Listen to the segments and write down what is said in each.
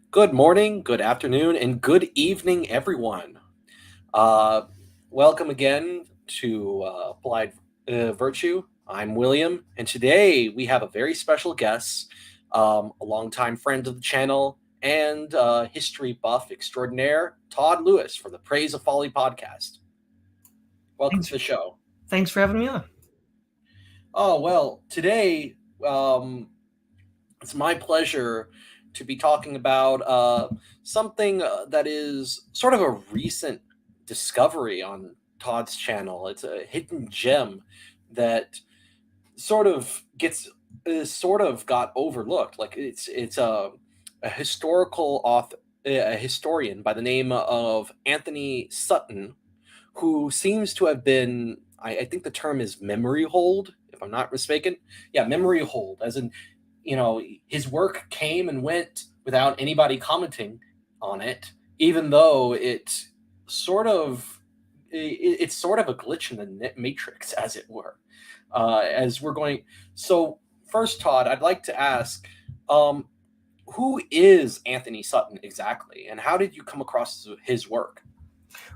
Good morning, good afternoon, and good evening, everyone. Uh, Welcome again to Applied Virtue. I'm William, and today we have a very special guest, a longtime friend of the channel and history buff extraordinaire, Todd Lewis from the Praise of Folly podcast. Welcome Thanks. to the show. Thanks for having me on. Oh, well, today um, it's my pleasure to be talking about something that is sort of a recent discovery on Todd's channel. It's a hidden gem that sort of gets sort of got overlooked. Like it's a historical author, a historian by the name of Anthony Sutton, who seems to have been. I think the term is memory hold, if I'm not mistaken. Yeah, memory hold, as in his work came and went without anybody commenting on it, even though sort of it's sort of a glitch in the matrix, as it were. As we're going, so first, Todd, I'd like to ask, um, who is Anthony Sutton exactly, and how did you come across his work?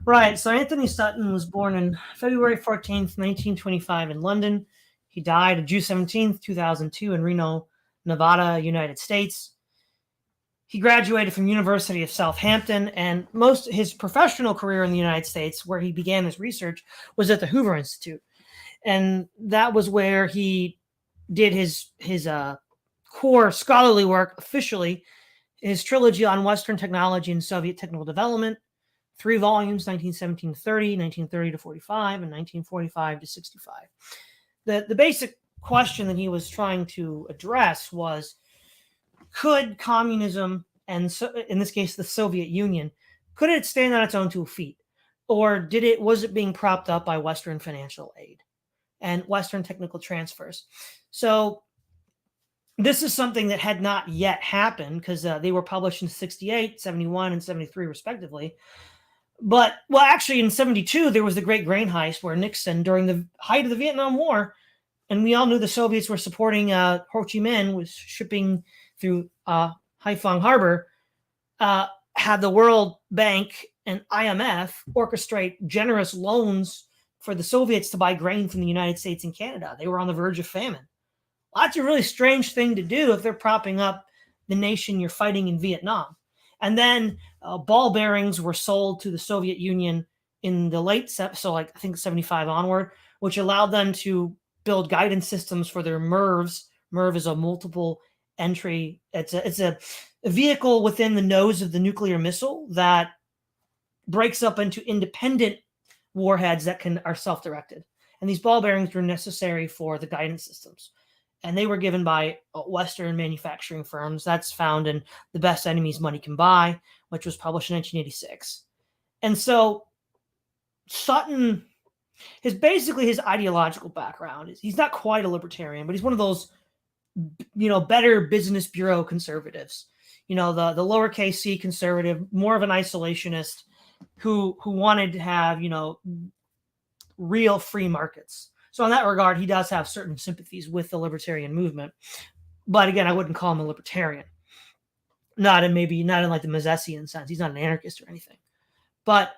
Right. So Anthony Sutton was born on February 14th, 1925 in London. He died on June 17th, 2002 in Reno, Nevada, United States. He graduated from University of Southampton, and most his professional career in the United States, where he began his research, was at the Hoover Institute. And that was where he did his core scholarly work officially, his trilogy on Western technology and Soviet technical development, 3 volumes, 1917 to 30, 1930 to 45, and 1945 to 65. The basic question that he was trying to address was, could communism, and so, in this case the Soviet Union, could it stand on its own 2 feet? Or was it being propped up by Western financial aid and Western technical transfers? So this is something that had not yet happened because they were published in 68, 71, and 73, respectively. But, well, actually, in 72, there was the Great Grain Heist where Nixon, during the height of the Vietnam War, and we all knew the Soviets were supporting Ho Chi Minh, was shipping through Haiphong Harbor, had the World Bank and IMF orchestrate generous loans for the Soviets to buy grain from the United States and Canada. They were on the verge of famine. Well, that's a really strange thing to do if they're propping up the nation you're fighting in Vietnam. And then ball bearings were sold to the Soviet Union in the so like I think 75 onward, which allowed them to build guidance systems for their MIRVs. MIRV is a multiple entry. It's a vehicle within the nose of the nuclear missile that breaks up into independent warheads that are self-directed. And these ball bearings were necessary for the guidance systems. And they were given by Western manufacturing firms. That's found in The Best Enemies Money Can Buy, which was published in 1986. And so Sutton, his ideological background is he's not quite a libertarian, but he's one of those, better business bureau conservatives. The lowercase c conservative, more of an isolationist who wanted to have, real free markets. So in that regard, he does have certain sympathies with the libertarian movement. But again, I wouldn't call him a libertarian. Not in like the Misesian sense. He's not an anarchist or anything. But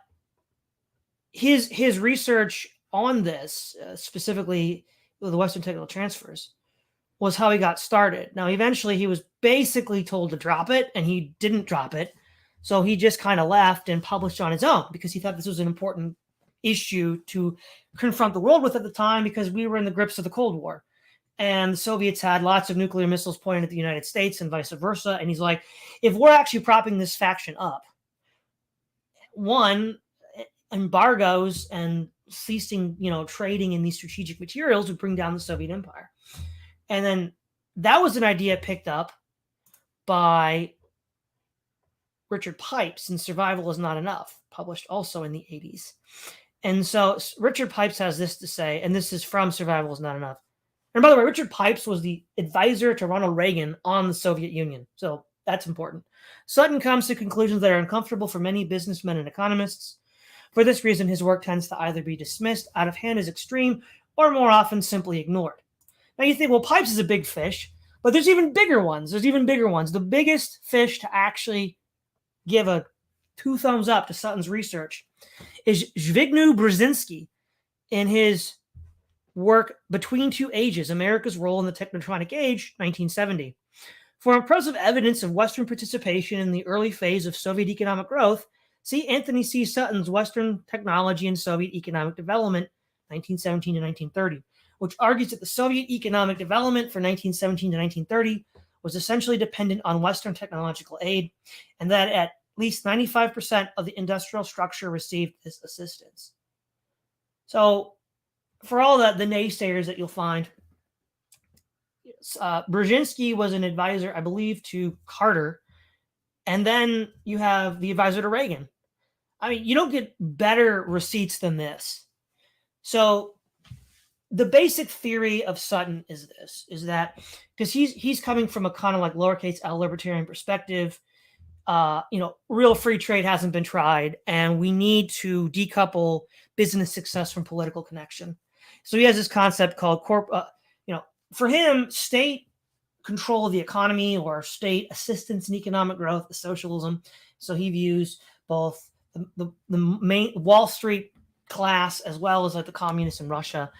his research on this, specifically with the Western technical transfers, was how he got started. Now, eventually, he was basically told to drop it, and he didn't drop it. So he just kind of left and published on his own because he thought this was an important issue to confront the world with at the time, because we were in the grips of the Cold War. And the Soviets had lots of nuclear missiles pointed at the United States and vice versa. And he's like, if we're actually propping this faction up, one, embargoes and ceasing, trading in these strategic materials would bring down the Soviet Empire. And then that was an idea picked up by Richard Pipes in Survival is Not Enough, published also in the 80s. And so Richard Pipes has this to say, and this is from Survival is Not Enough. And by the way, Richard Pipes was the advisor to Ronald Reagan on the Soviet Union. So that's important. Sutton comes to conclusions that are uncomfortable for many businessmen and economists. For this reason, his work tends to either be dismissed out of hand as extreme or more often simply ignored. Now you think, well, Pipes is a big fish, but there's even bigger ones. The biggest fish to actually give a 2 thumbs up to Sutton's research is Zbigniew Brzezinski in his work Between Two Ages, America's Role in the Technotronic Age, 1970. For impressive evidence of Western participation in the early phase of Soviet economic growth, see Anthony C. Sutton's Western Technology and Soviet Economic Development, 1917 to 1930, which argues that the Soviet economic development for 1917 to 1930 was essentially dependent on Western technological aid, and that at least 95% of the industrial structure received this assistance. So, for all the naysayers that you'll find, Brzezinski was an advisor, I believe, to Carter, and then you have the advisor to Reagan. I mean, you don't get better receipts than this. So the basic theory of Sutton is this: is that because he's coming from a kind of like lowercase L libertarian perspective, real free trade hasn't been tried, and we need to decouple business success from political connection. So he has this concept called for him, state control of the economy or state assistance in economic growth is socialism. So he views both the main Wall Street class as well as like the communists in Russia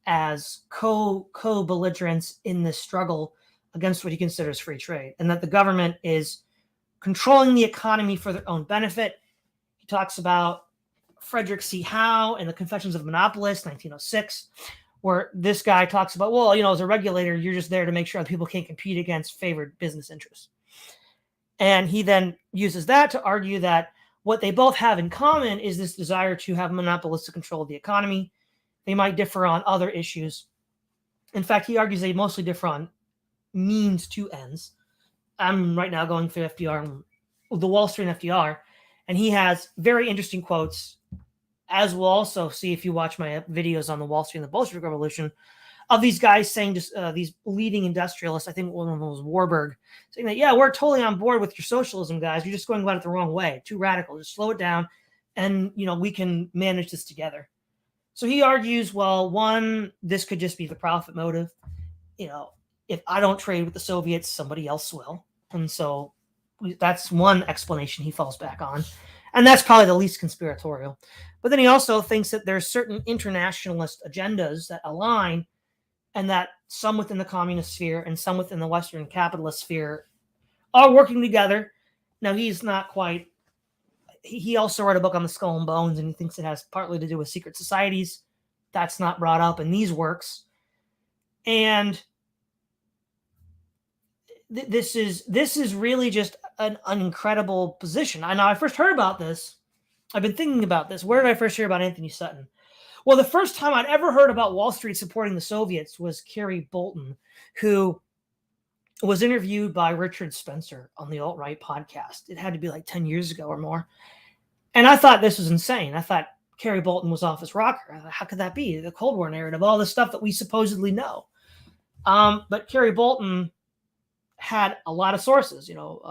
as co-belligerents in this struggle against what he considers free trade, and that the government is controlling the economy for their own benefit. He talks about Frederick C. Howe and the Confessions of Monopolists, 1906, where this guy talks about, well, as a regulator, you're just there to make sure that people can't compete against favored business interests. And he then uses that to argue that what they both have in common is this desire to have monopolistic control of the economy. They might differ on other issues. In fact, he argues they mostly differ on means to ends. I'm right now going through FDR, the Wall Street and FDR, and he has very interesting quotes, as we'll also see if you watch my videos on the Wall Street and the Bolshevik Revolution, of these guys saying, these leading industrialists, I think one of them was Warburg, saying that, yeah, we're totally on board with your socialism, guys. You're just going about it the wrong way. Too radical. Just slow it down, and, we can manage this together. So he argues, well, one, this could just be the profit motive. If I don't trade with the Soviets, somebody else will. And so that's one explanation he falls back on. And that's probably the least conspiratorial. But then he also thinks that there's certain internationalist agendas that align, and that some within the communist sphere and some within the Western capitalist sphere are working together. Now, he's not quite... He also wrote a book on the Skull and Bones, and he thinks it has partly to do with secret societies. That's not brought up in these works. And this is really just an incredible position. I first heard about this. I've been thinking about this. Where did I first hear about Anthony Sutton? Well, the first time I'd ever heard about Wall Street supporting the Soviets was Kerry Bolton, who was interviewed by Richard Spencer on the Alt-Right podcast. It had to be like 10 years ago or more. And I thought this was insane. I thought Kerry Bolton was off his rocker. How could that be? The Cold War narrative, all the stuff that we supposedly know. But Kerry Bolton had a lot of sources.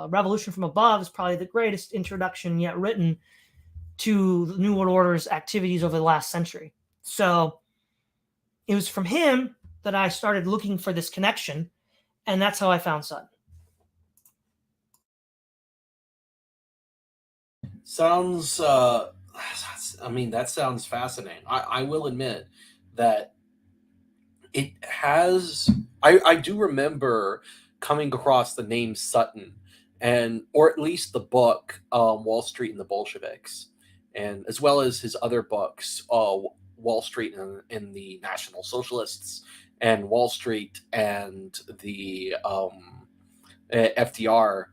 Revolution from Above is probably the greatest introduction yet written to the New World Order's activities over the last century. So it was from him that I started looking for this connection, and that's how I found Sutton. Sounds, that sounds fascinating. I will admit that it has, I do remember coming across the name Sutton, or at least the book, Wall Street and the Bolsheviks, and as well as his other books, Wall Street and the National Socialists, and Wall Street and the FDR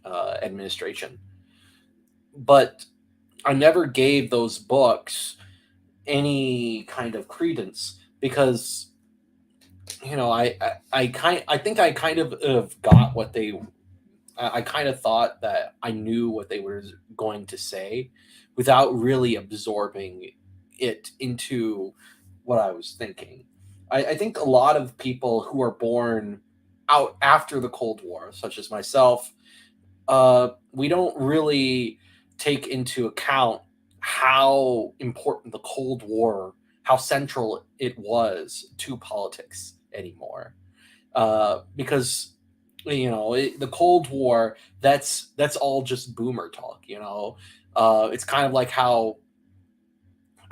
administration. But I never gave those books any kind of credence because, I think I kind of got what they. I kind of thought that I knew what they were going to say without really absorbing it into what I was thinking. I think a lot of people who are born out after the Cold War, such as myself, we don't really take into account how important the Cold War, how central it was to politics anymore. Because the Cold War, that's all just boomer talk. It's kind of like how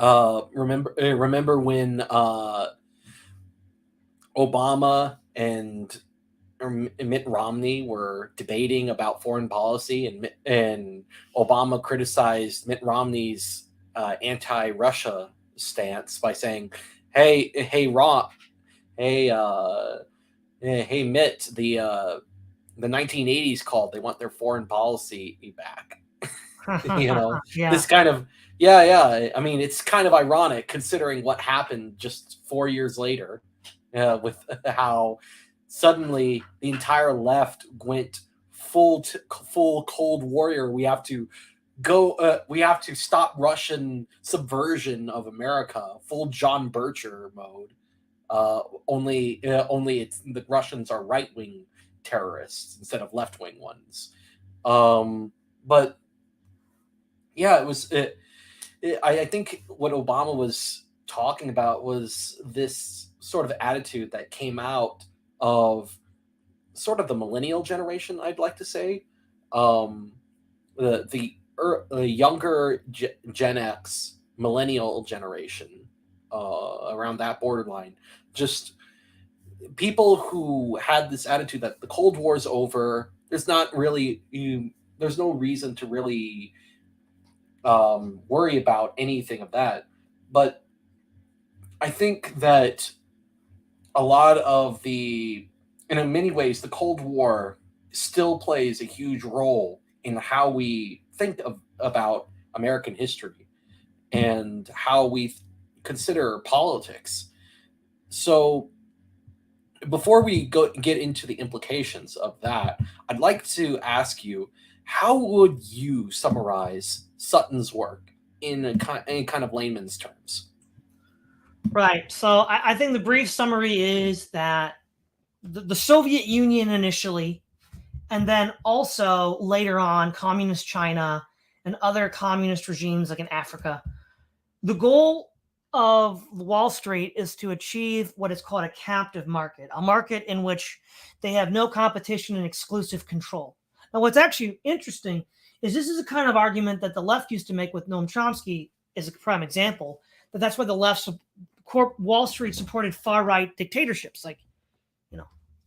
remember when Obama and Mitt Romney were debating about foreign policy, and Obama criticized Mitt Romney's anti-Russia stance by saying, "Hey, Ron, hey, hey, Mitt, the 1980s called. They want their foreign policy back." Yeah. This kind of yeah. I mean, it's kind of ironic considering what happened just 4 years later, with how suddenly the entire left went full Cold Warrior. We have to go. We have to stop Russian subversion of America. Full John Bircher mode. Only it's the Russians are right wing terrorists instead of left wing ones. But yeah, I think what Obama was talking about was this sort of attitude that came out of sort of the millennial generation, I'd like to say. Um, the younger Gen X millennial generation, around that borderline, just people who had this attitude that the Cold War's over. There's no reason to really worry about anything of that. But I think that a lot of and in many ways, the Cold War still plays a huge role in how we think about American history and how we consider politics. So before we get into the implications of that, I'd like to ask you, how would you summarize Sutton's work in any kind of layman's terms? Right. So I think the brief summary is that the Soviet Union initially, and then also later on, communist China and other communist regimes like in Africa, the goal of Wall Street is to achieve what is called a captive market, a market in which they have no competition and exclusive control. Now, what's actually interesting is this is a kind of argument that the left used to make with Noam Chomsky as a prime example, that that's why the left, Wall Street supported far-right dictatorships. Like,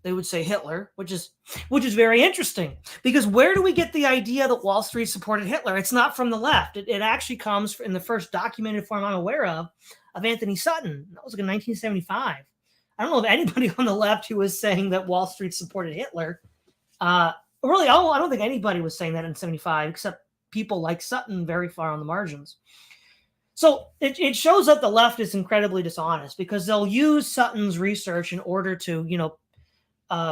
they would say Hitler, which is very interesting, because where do we get the idea that Wall Street supported Hitler? It's not from the left. It actually comes in the first documented form I'm aware of Anthony Sutton. That was like in 1975. I don't know of anybody on the left who was saying that Wall Street supported Hitler. Really, I don't think anybody was saying that in 75, except people like Sutton very far on the margins. So it shows that the left is incredibly dishonest, because they'll use Sutton's research in order to,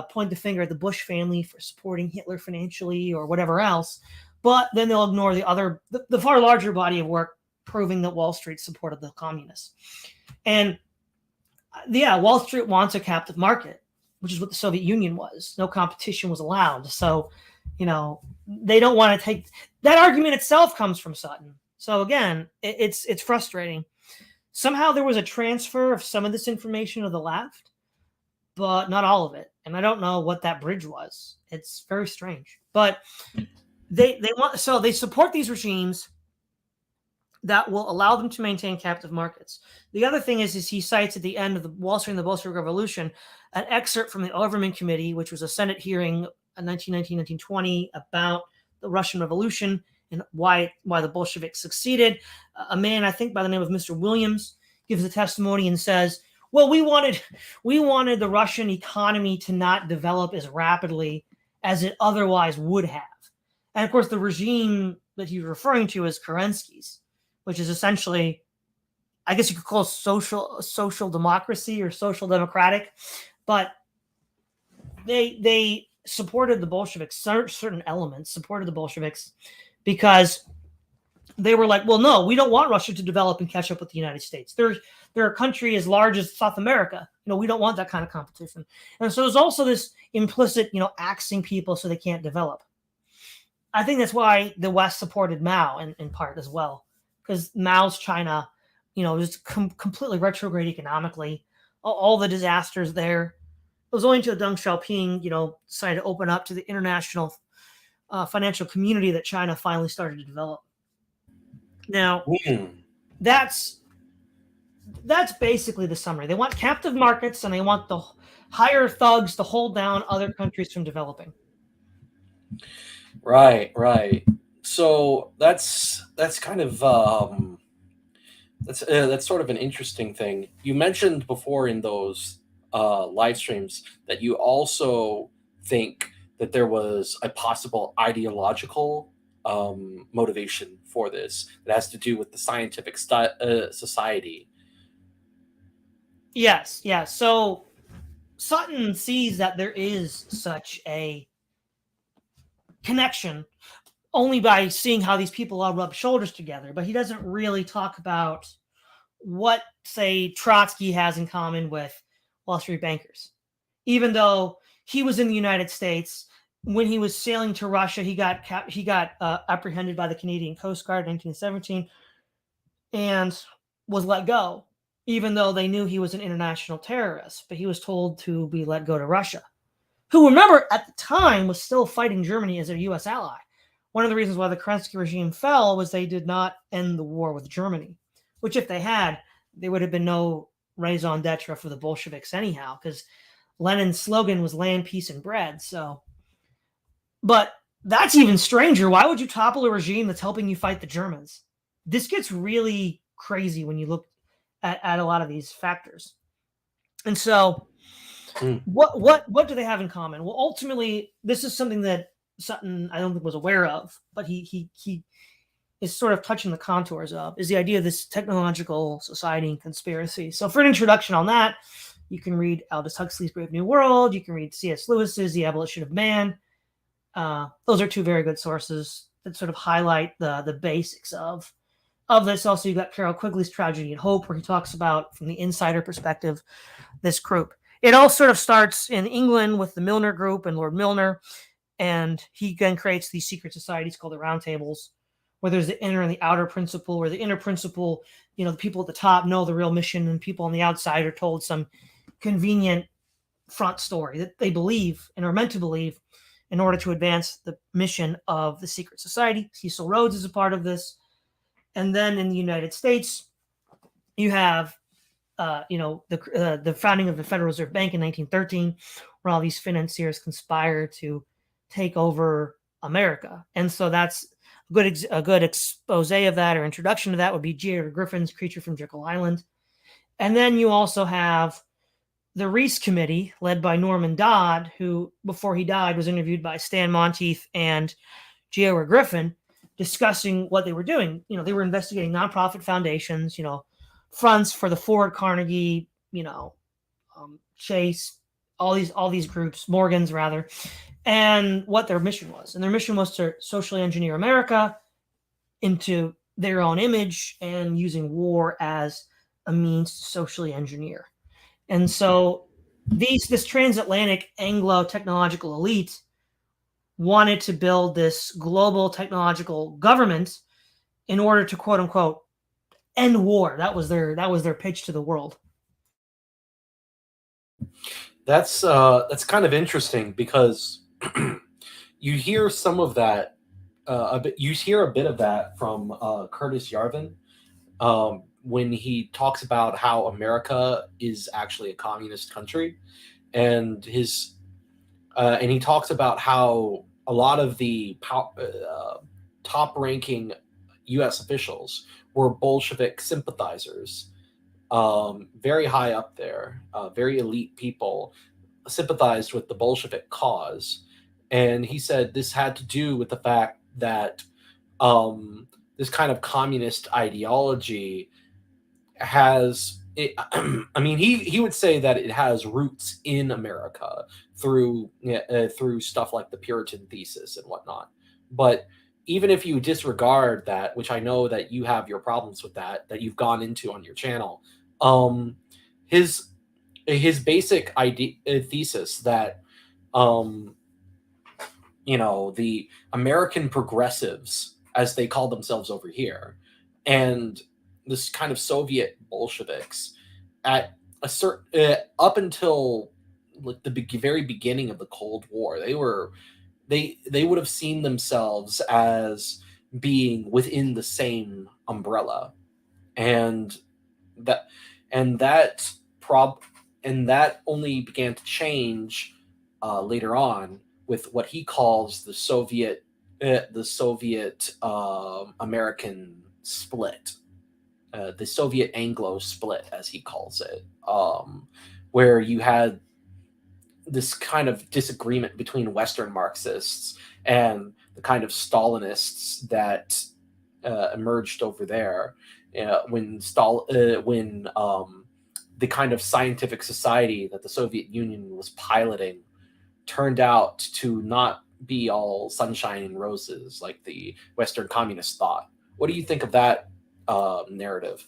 point the finger at the Bush family for supporting Hitler financially or whatever else, but then they'll ignore the far larger body of work proving that Wall Street supported the communists. And yeah, Wall Street wants a captive market, which is what the Soviet Union was. No competition was allowed. So, they don't want to take that argument itself comes from Sutton. So again, it's frustrating. Somehow there was a transfer of some of this information to the left, but not all of it. And I don't know what that bridge was. It's very strange. But they support these regimes that will allow them to maintain captive markets. The other thing is he cites at the end of the Wall Street and the Bolshevik Revolution an excerpt from the Overman Committee, which was a Senate hearing in 1919-1920 about the Russian Revolution and why the Bolsheviks succeeded. A man, I think by the name of Mr. Williams, gives a testimony and says, well, we wanted the Russian economy to not develop as rapidly as it otherwise would have. And of course, the regime that he's referring to is Kerensky's, which is essentially, I guess you could call social democracy or social democratic, but they supported the Bolsheviks. Certain elements supported the Bolsheviks because they were like, well, no, we don't want Russia to develop and catch up with the United States. They're a country as large as South America. We don't want that kind of competition. And so there's also this implicit, axing people so they can't develop. I think that's why the West supported Mao in part as well, because Mao's China, was completely retrograde economically. All the disasters there. was only until Deng Xiaoping, decided to open up to the international financial community that China finally started to develop. Now, Hmm. that's that's basically the summary. They want captive markets and they want the higher thugs to hold down other countries from developing. Right, right. So that's kind of that's sort of an interesting thing. You mentioned before in those live streams that you also think that there was a possible ideological motivation for this that has to do with the scientific society. Yes, yes. So Sutton sees that there is such a connection only by seeing how these people all rub shoulders together, but he doesn't really talk about what, say, Trotsky has in common with Wall Street bankers. Even though he was in the United States, when he was sailing to Russia, he got apprehended by the Canadian Coast Guard in 1917 and was let go, even though they knew he was an international terrorist. But he was told to be let go to Russia, who, remember, at the time was still fighting Germany as a U.S. ally. One of the reasons why the Kerensky regime fell was they did not end the war with Germany, which, if they had, there would have been no raison d'etre for the Bolsheviks anyhow, because Lenin's slogan was land, peace, and bread. So, but that's even stranger. Why would you topple a regime that's helping you fight the Germans? This gets really crazy when you look at a lot of these factors. And so, Hmm. what do they have in common? Well, ultimately, this is something that Sutton, I don't think, was aware of, but he is sort of touching the contours of, is the idea of this technological society and conspiracy. So for an introduction on that, you can read Aldous Huxley's Brave New World. You can read C.S. Lewis's The Abolition of Man. Those are two very good sources that sort of highlight the basics of this. Also, you got Carol Quigley's Tragedy and Hope, where he talks about, from the insider perspective, this group. It all sort of starts in England with the Milner Group and Lord Milner, and he then creates these secret societies called the Round Tables, where there's the inner and the outer principle, where the inner principle, the people at the top know the real mission, and people on the outside are told some convenient front story that they believe and are meant to believe in order to advance the mission of the secret society. Cecil Rhodes is a part of this. And then in the United States, you have the founding of the Federal Reserve Bank in 1913, where all these financiers conspire to take over America. And so that's a good expose of that, or introduction to that, would be J. Edgar Griffin's Creature from Jekyll Island. And then you also have the Reese Committee, led by Norman Dodd, who, before he died, was interviewed by Stan Monteith and J. Edgar Griffin, discussing what they were doing. They were investigating nonprofit foundations, fronts for the Ford, Carnegie, Chase, all these groups, Morgans rather, and what their mission was. And their mission was to socially engineer America into their own image, and using war as a means to socially engineer. And so this transatlantic Anglo technological elite wanted to build this global technological government in order to, quote unquote, end war. That was their pitch to the world. That's kind of interesting because you hear some of that a bit. You hear a bit of that from Curtis Yarvin when he talks about how America is actually a communist country, and he talks about how a lot of the top-ranking U.S. officials were Bolshevik sympathizers, very high up there, very elite people, sympathized with the Bolshevik cause. And he said this had to do with the fact that this kind of communist ideology has it, I mean, he would say that it has roots in America through stuff like the Puritan thesis and whatnot. But even if you disregard that, which I know that you have your problems with that you've gone into on your channel, um, his basic idea thesis that um, the American progressives, as they call themselves over here, and this kind of Soviet Bolsheviks, at a certain up until like the very beginning of the Cold War. They would have seen themselves as being within the same umbrella, and that and that prob and that only began to change later on with what he calls the Soviet American split, the Soviet Anglo split, as he calls it, where you had this kind of disagreement between Western Marxists and the kind of Stalinists that emerged over there when the kind of scientific society that the Soviet Union was piloting turned out to not be all sunshine and roses like the Western communists thought. What do you think of that narrative?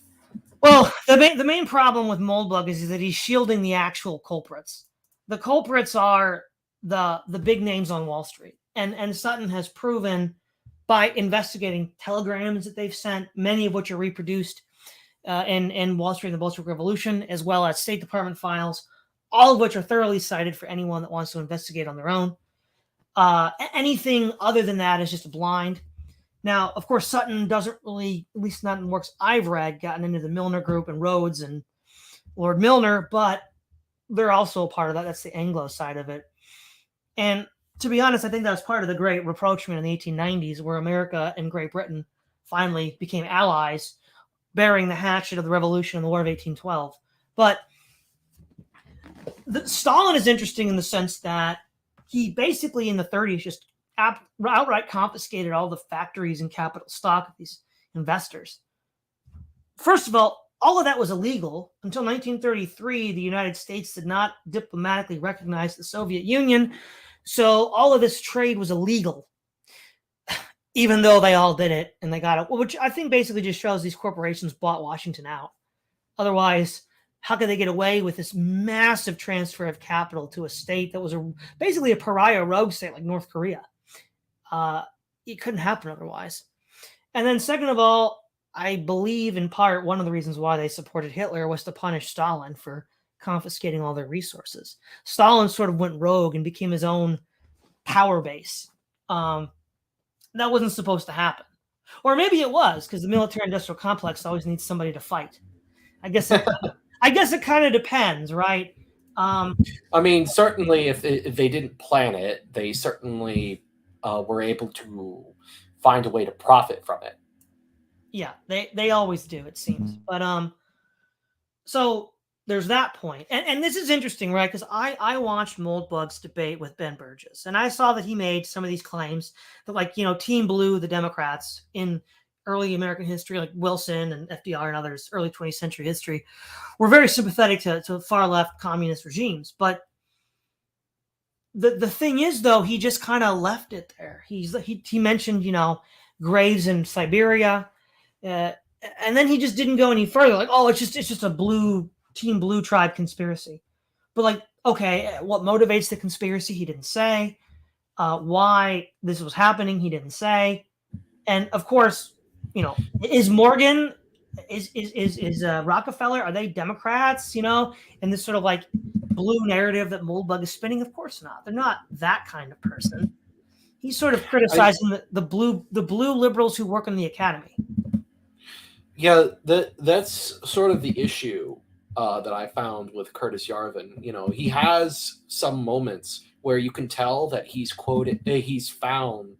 Well, the main problem with Moldbug is that he's shielding the actual culprits. The culprits are the big names on Wall Street, and Sutton has proven by investigating telegrams that they've sent, many of which are reproduced in Wall Street and the Bolshevik Revolution, as well as State Department files, all of which are thoroughly cited for anyone that wants to investigate on their own. Anything other than that is just blind. Now, of course, Sutton doesn't really, at least not in works I've read, gotten into the Milner Group and Rhodes and Lord Milner, but they're also a part of that. That's the Anglo side of it. And to be honest, I think that was part of the Great Rapprochement in the 1890s, where America and Great Britain finally became allies, bearing the hatchet of the Revolution in the War of 1812. But Stalin is interesting in the sense that he basically in the 30s just outright confiscated all the factories and capital stock of these investors. First of all of that was illegal until 1933. The United States did not diplomatically recognize the Soviet Union, so all of this trade was illegal, even though they all did it and they got it, which I think basically just shows these corporations bought Washington out. Otherwise, how could they get away with this massive transfer of capital to a state that was basically a pariah rogue state like North Korea? It couldn't happen otherwise. And then second of all, I believe in part one of the reasons why they supported Hitler was to punish Stalin for confiscating all their resources. Stalin sort of went rogue and became his own power base. That wasn't supposed to happen. Or maybe it was, because the military-industrial complex always needs somebody to fight. I guess it kind of depends, right? I mean, certainly if they didn't plan it, they certainly were able to find a way to profit from it. Yeah, they always do, it seems. But so there's that point. And this is interesting, right? Because I watched Moldbug's debate with Ben Burgess, and I saw that he made some of these claims that, like, Team Blue, the Democrats in early American history, like Wilson and FDR and others, early 20th century history, were very sympathetic to far left communist regimes. But the thing is, though, he just kind of left it there. He mentioned, graves in Siberia, and then he just didn't go any further. Like, oh, it's just a Team Blue tribe conspiracy. But like, okay, what motivates the conspiracy? He didn't say. Why this was happening? He didn't say. And of course, is Morgan, is Rockefeller, are they Democrats? And this sort of like blue narrative that Moldbug is spinning? Of course not. They're not that kind of person. He's sort of criticizing the blue liberals who work in the academy. Yeah, that's sort of the issue that I found with Curtis Yarvin. He has some moments where you can tell that he's found,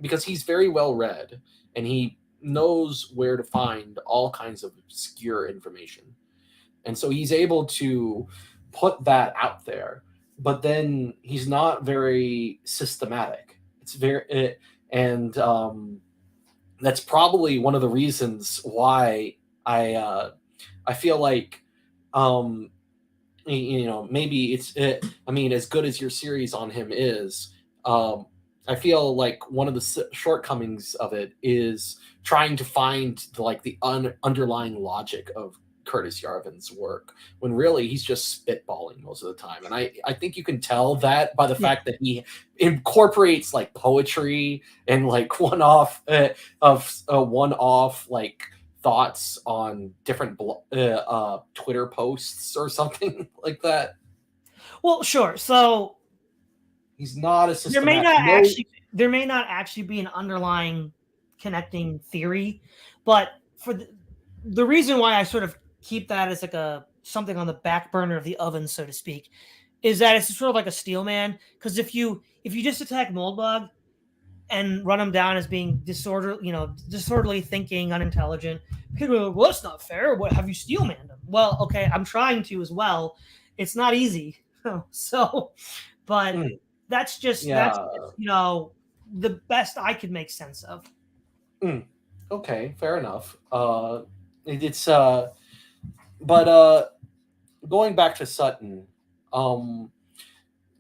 because he's very well read and he knows where to find all kinds of obscure information. And so he's able to put that out there, but then he's not very systematic. That's probably one of the reasons why I feel like maybe as good as your series on him is, I feel like one of the shortcomings of it is trying to find the underlying logic of Curtis Yarvin's work, when really he's just spitballing most of the time. And I think you can tell that by the fact that he incorporates like poetry and like one-off like thoughts on different Twitter posts or something like that. Well, sure. So He's not a there may systematic. not No. actually there may not actually be an underlying connecting theory, but for the reason why I sort of keep that as like a something on the back burner of the oven, so to speak, is that it's sort of like a steel man. Because if you just attack Moldbug and run him down as being disorderly thinking, unintelligent, people are like, well, that's not fair. What have you steel manned him? Well, okay, I'm trying to as well. It's not easy. So, but Mm, that's yeah. the best I could make sense of. Mm, okay, fair enough. It's but going back to Sutton, um,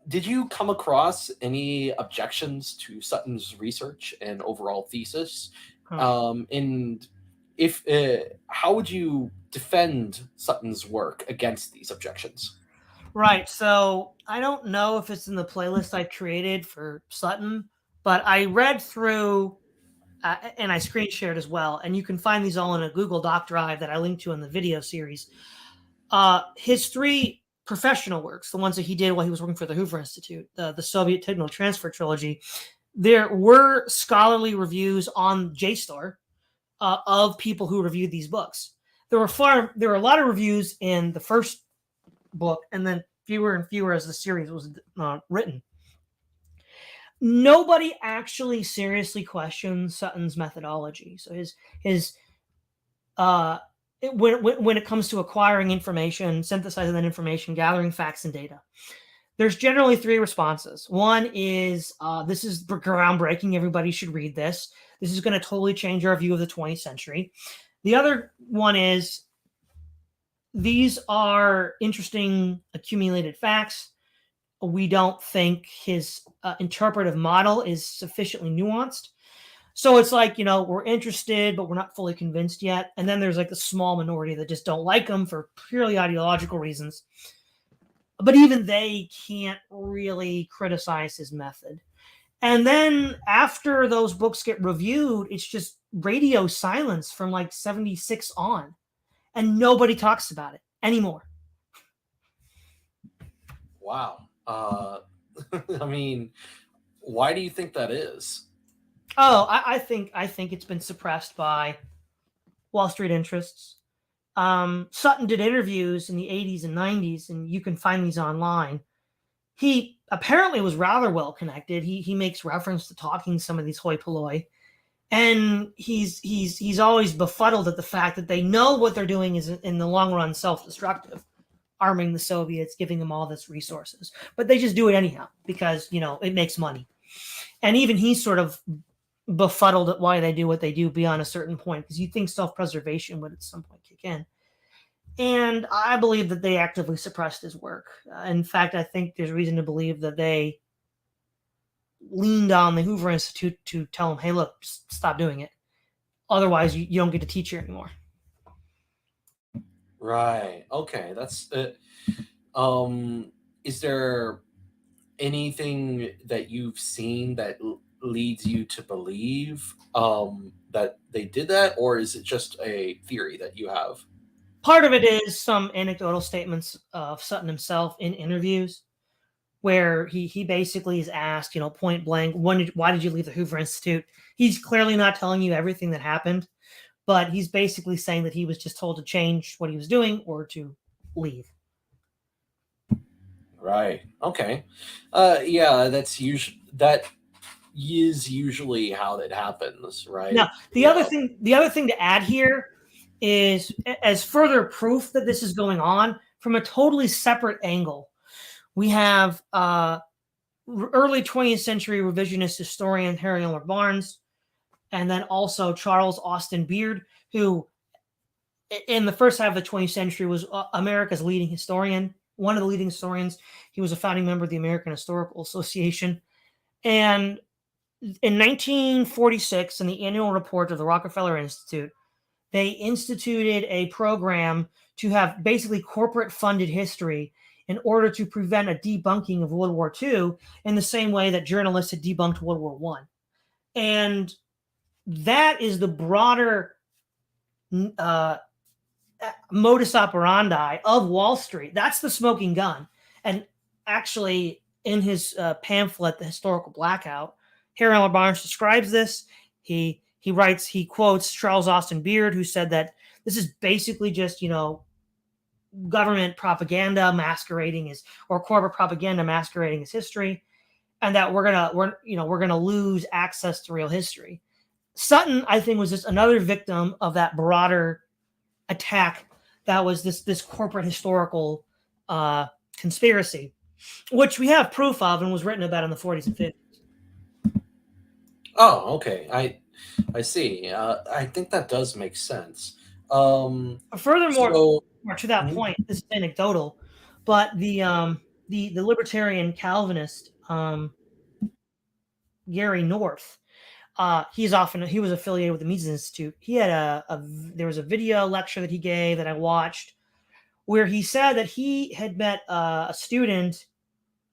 did you come across any objections to Sutton's research and overall thesis? Huh. And if how would you defend Sutton's work against these objections? Right. So I don't know if it's in the playlist I created for Sutton, but I read through and I screen shared as well. And you can find these all in a Google Doc drive that I linked to in the video series. His three professional works, the ones that he did while he was working for the Hoover Institute, the Soviet Signal Transfer Trilogy, there were scholarly reviews on JSTOR of people who reviewed these books. There were a lot of reviews in the first book, and then fewer and fewer as the series was written. Nobody actually seriously questions Sutton's methodology. So uh, when it comes to acquiring information, synthesizing that information, gathering facts and data, there's generally three responses. One is this is groundbreaking. Everybody should read this. This is going to totally change our view of the 20th century. The other one is these are interesting accumulated facts. We don't think his interpretive model is sufficiently nuanced. So it's like, we're interested, but we're not fully convinced yet. And then there's like the small minority that just don't like him for purely ideological reasons. But even they can't really criticize his method. And then after those books get reviewed, it's just radio silence from like 76 on. And nobody talks about it anymore. Wow. I mean, why do you think that is? Oh, I think it's been suppressed by Wall Street interests. Sutton did interviews in the 80s and 90s, and you can find these online. He apparently was rather well connected. He makes reference to talking some of these hoi polloi, and he's always befuddled at the fact that they know what they're doing is in the long run self-destructive, arming the Soviets, giving them all this resources, but they just do it anyhow because it makes money. And even he's sort of befuddled at why they do what they do beyond a certain point because you think self-preservation would at some point kick in. And I believe that they actively suppressed his work. In fact, I think there's reason to believe that they leaned on the Hoover Institute to tell him, hey, look, stop doing it. Otherwise, you don't get to teach here anymore. Right. Okay. That's is there anything that you've seen that leads you to believe that they did that, or is it just a theory that you have? Part of it is some anecdotal statements of Sutton himself in interviews where he basically is asked, point blank, why did you leave the Hoover Institute? He's clearly not telling you everything that happened, but he's basically saying that he was just told to change what he was doing or to leave. Right. Okay. Yeah, that is usually how that happens, right? Now, Yeah. the other thing to add here is as further proof that this is going on from a totally separate angle. We have early 20th century revisionist historian Harry Elmer Barnes, and then also Charles Austin Beard, who in the first half of the 20th century was America's leading historian, one of the leading historians. He was a founding member of the American Historical Association. And in 1946, in the annual report of the Rockefeller Institute, they instituted a program to have basically corporate funded history in order to prevent a debunking of World War II in the same way that journalists had debunked World War I. And that is the broader uh, modus operandi of Wall Street. That's the smoking gun. And actually, in his pamphlet, The Historical Blackout, Harry L. Barnes describes this. He writes, he quotes Charles Austin Beard, who said that this is basically just, government propaganda masquerading as, or corporate propaganda masquerading as history, and that we're gonna lose access to real history. Sutton, I think, was just another victim of that broader attack that was this corporate historical conspiracy, which we have proof of and was written about in the 40s and 50s. Oh, okay. I see. I think that does make sense. Um, Furthermore, so, to that mhm. point, this is anecdotal, but the libertarian Calvinist Gary North, he was affiliated with the Mises Institute. He had there was a video lecture that he gave that I watched where he said that he had met a student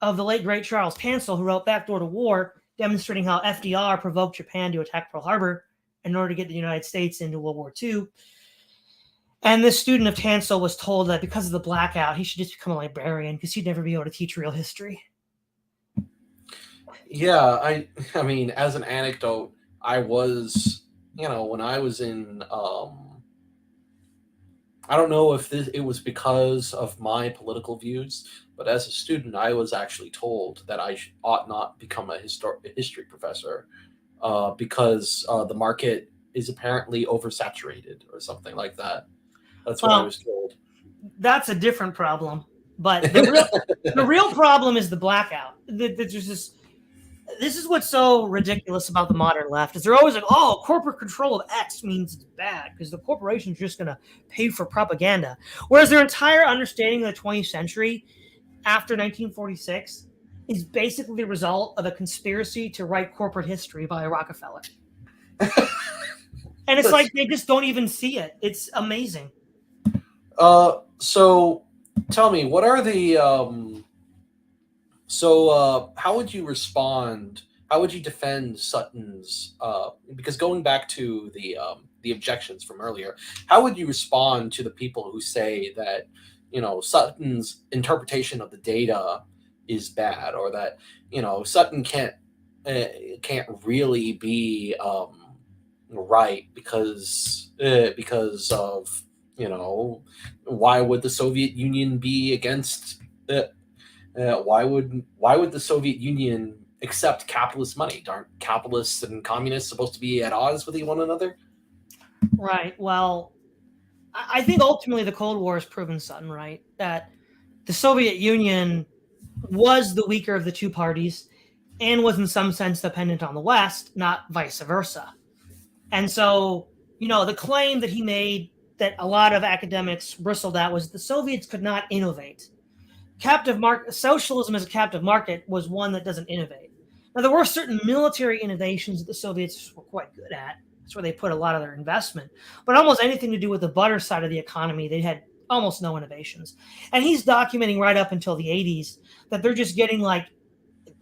of the late great Charles Tansel, who wrote Backdoor to War, demonstrating how FDR provoked Japan to attack Pearl Harbor in order to get the United States into World War II. And this student of Tansel was told that because of the blackout, he should just become a librarian because he'd never be able to teach real history. Yeah, I mean, as an anecdote, I was, when I was in, I don't know if it was because of my political views, but as a student, I was actually told that ought not become a history professor because the market is apparently oversaturated or something like that. That's what I Well, was told. that's a different problem. But the real problem is the blackout. There's this is what's so ridiculous about the modern left is they're always like, oh, corporate control of X means it's bad because the corporation's just going to pay for propaganda. Whereas their entire understanding of the 20th century after 1946 is basically the result of a conspiracy to write corporate history by Rockefeller. And it's like That's they just don't even see it. It's amazing. so tell me, what are the how would you respond? How would you defend Sutton's? Because going back to the objections from earlier, how would you respond to the people who say that Sutton's interpretation of the data is bad, or that Sutton uh, can't really be right because of why would the Soviet Union be against? Why would the Soviet Union accept capitalist money? Aren't capitalists and communists supposed to be at odds with one another? Right. Well, I think ultimately the Cold War has proven Sutton right that the Soviet Union was the weaker of the two parties and was in some sense dependent on the West, not vice versa. And so, the claim that he made that a lot of academics bristled at was the Soviets could not innovate. Captive market socialism as a captive market was one that doesn't innovate. Now there were certain military innovations that the Soviets were quite good at. That's where they put a lot of their investment. But almost anything to do with the butter side of the economy, they had almost no innovations. And he's documenting right up until the 80s that they're just getting like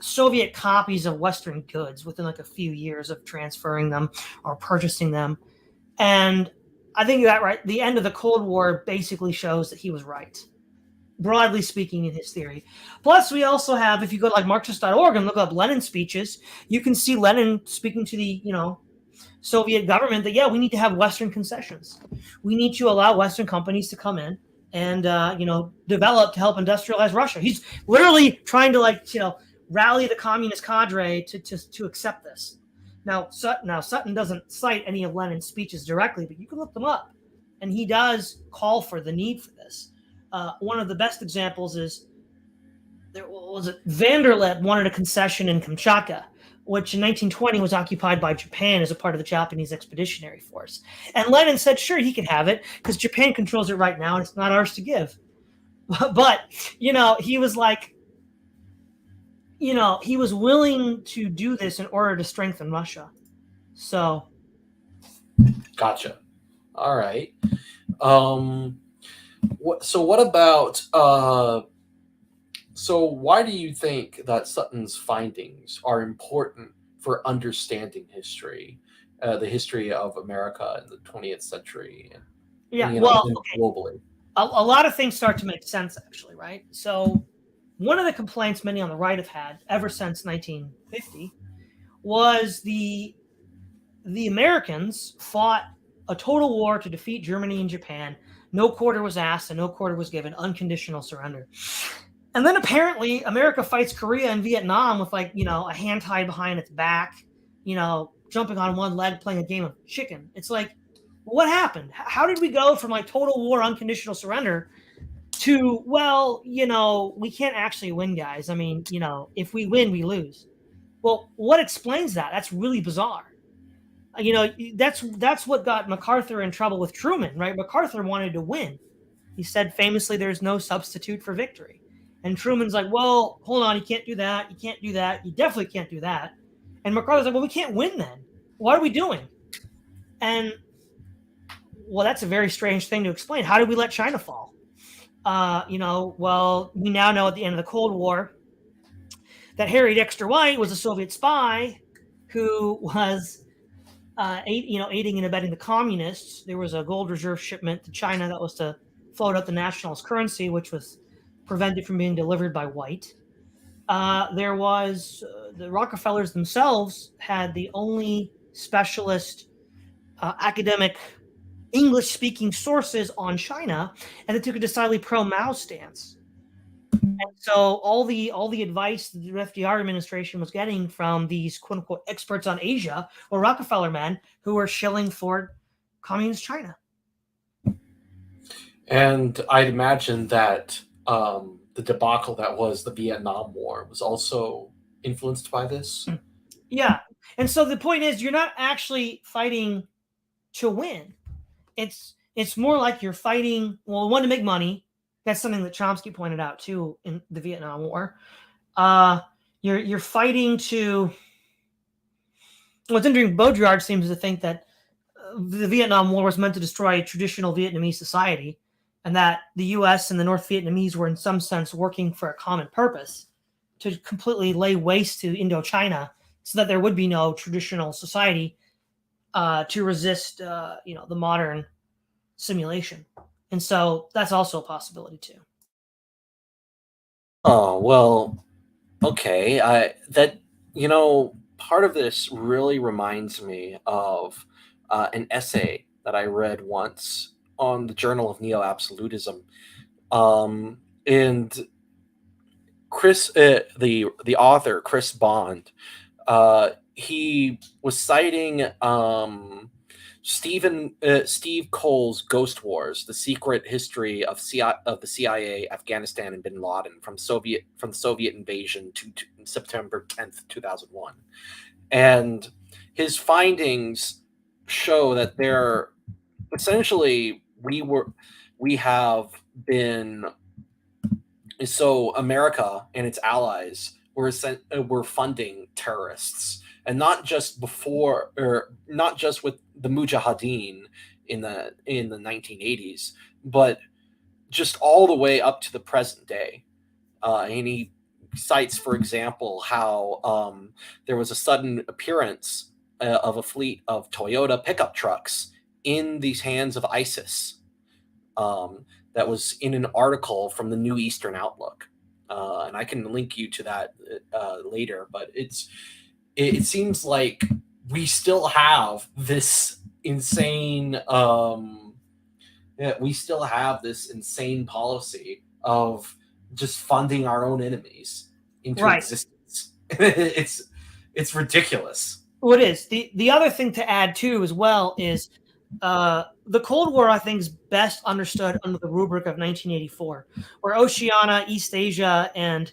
Soviet copies of Western goods within like a few years of transferring them or purchasing them. And I think that right, the end of the Cold War basically shows that he was right, broadly speaking, in his theory. Plus, we also have, if you go to like Marxist.org and look up Lenin speeches, you can see Lenin speaking to the, Soviet government that, yeah, we need to have Western concessions. We need to allow Western companies to come in and, develop to help industrialize Russia. He's literally trying to rally the communist cadre to accept this. Now Sutton doesn't cite any of Lenin's speeches directly, but you can look them up. And he does call for the need for this. One of the best examples is Vanderlip wanted a concession in Kamchatka, which in 1920 was occupied by Japan as a part of the Japanese Expeditionary Force. And Lenin said, sure, he can have it because Japan controls it right now and it's not ours to give. But, he was like, he was willing to do this in order to strengthen Russia. So, Gotcha. All right. What about so why do you think that Sutton's findings are important for understanding history, the history of America in the 20th century, yeah, and well, and okay. globally? A lot of things start to make sense, actually, right? So, one of the complaints many on the right have had ever since 1950 was the Americans fought a total war to defeat Germany and Japan. No quarter was asked and no quarter was given, unconditional surrender. And then apparently America fights Korea and Vietnam with, like, a hand tied behind its back, jumping on one leg, playing a game of chicken. It's like, what happened? How did we go from like total war, unconditional surrender to, well, we can't actually win, guys. I mean, if we win, we lose. Well, what explains that? That's really bizarre. That's what got MacArthur in trouble with Truman, right? MacArthur wanted to win. He said famously, "There's no substitute for victory." And Truman's like, "Well, hold on, you can't do that. You can't do that. You definitely can't do that." And MacArthur's like, "Well, we can't win then. What are we doing?" And well, that's a very strange thing to explain. How did we let China fall? Well, we now know at the end of the Cold War that Harry Dexter White was a Soviet spy who was aiding and abetting the communists. There was a gold reserve shipment to China that was to float out the nationalist currency, which was prevented from being delivered by White. There was the Rockefellers themselves had the only specialist academic English-speaking sources on China, and they took a decidedly pro-Mao stance. And so all the advice the FDR administration was getting from these quote unquote experts on Asia were Rockefeller men who were shilling for communist China. And I'd imagine that the debacle that was the Vietnam War was also influenced by this. Yeah. And so the point is, you're not actually fighting to win. It's more like you're fighting, well, one, to make money. That's something that Chomsky pointed out too in the Vietnam War. You're fighting to. What's interesting, Baudrillard seems to think that the Vietnam War was meant to destroy traditional Vietnamese society, and that the U.S. and the North Vietnamese were in some sense working for a common purpose to completely lay waste to Indochina, so that there would be no traditional society to resist, the modern simulation. And so that's also a possibility too. Oh, well, okay. Part of this really reminds me of an essay that I read once on the Journal of Neo-Absolutism. And the author, Chris Bond, he was citing Steve Cole's Ghost Wars: The Secret History of the CIA, Afghanistan, and Bin Laden from the Soviet invasion to September 10th, 2001. And his findings show that we have been, so America and its allies were funding terrorists, and not just with the Mujahideen in the 1980s, but just all the way up to the present day. And he cites, for example, how there was a sudden appearance of a fleet of Toyota pickup trucks in these hands of ISIS. That was in an article from the New Eastern Outlook, and I can link you to that later. But it seems like we still have this insane policy of just funding our own enemies into existence. It's ridiculous. Well, it is. The other thing to add too as well is the Cold War, I think, is best understood under the rubric of 1984, where Oceania, East Asia, and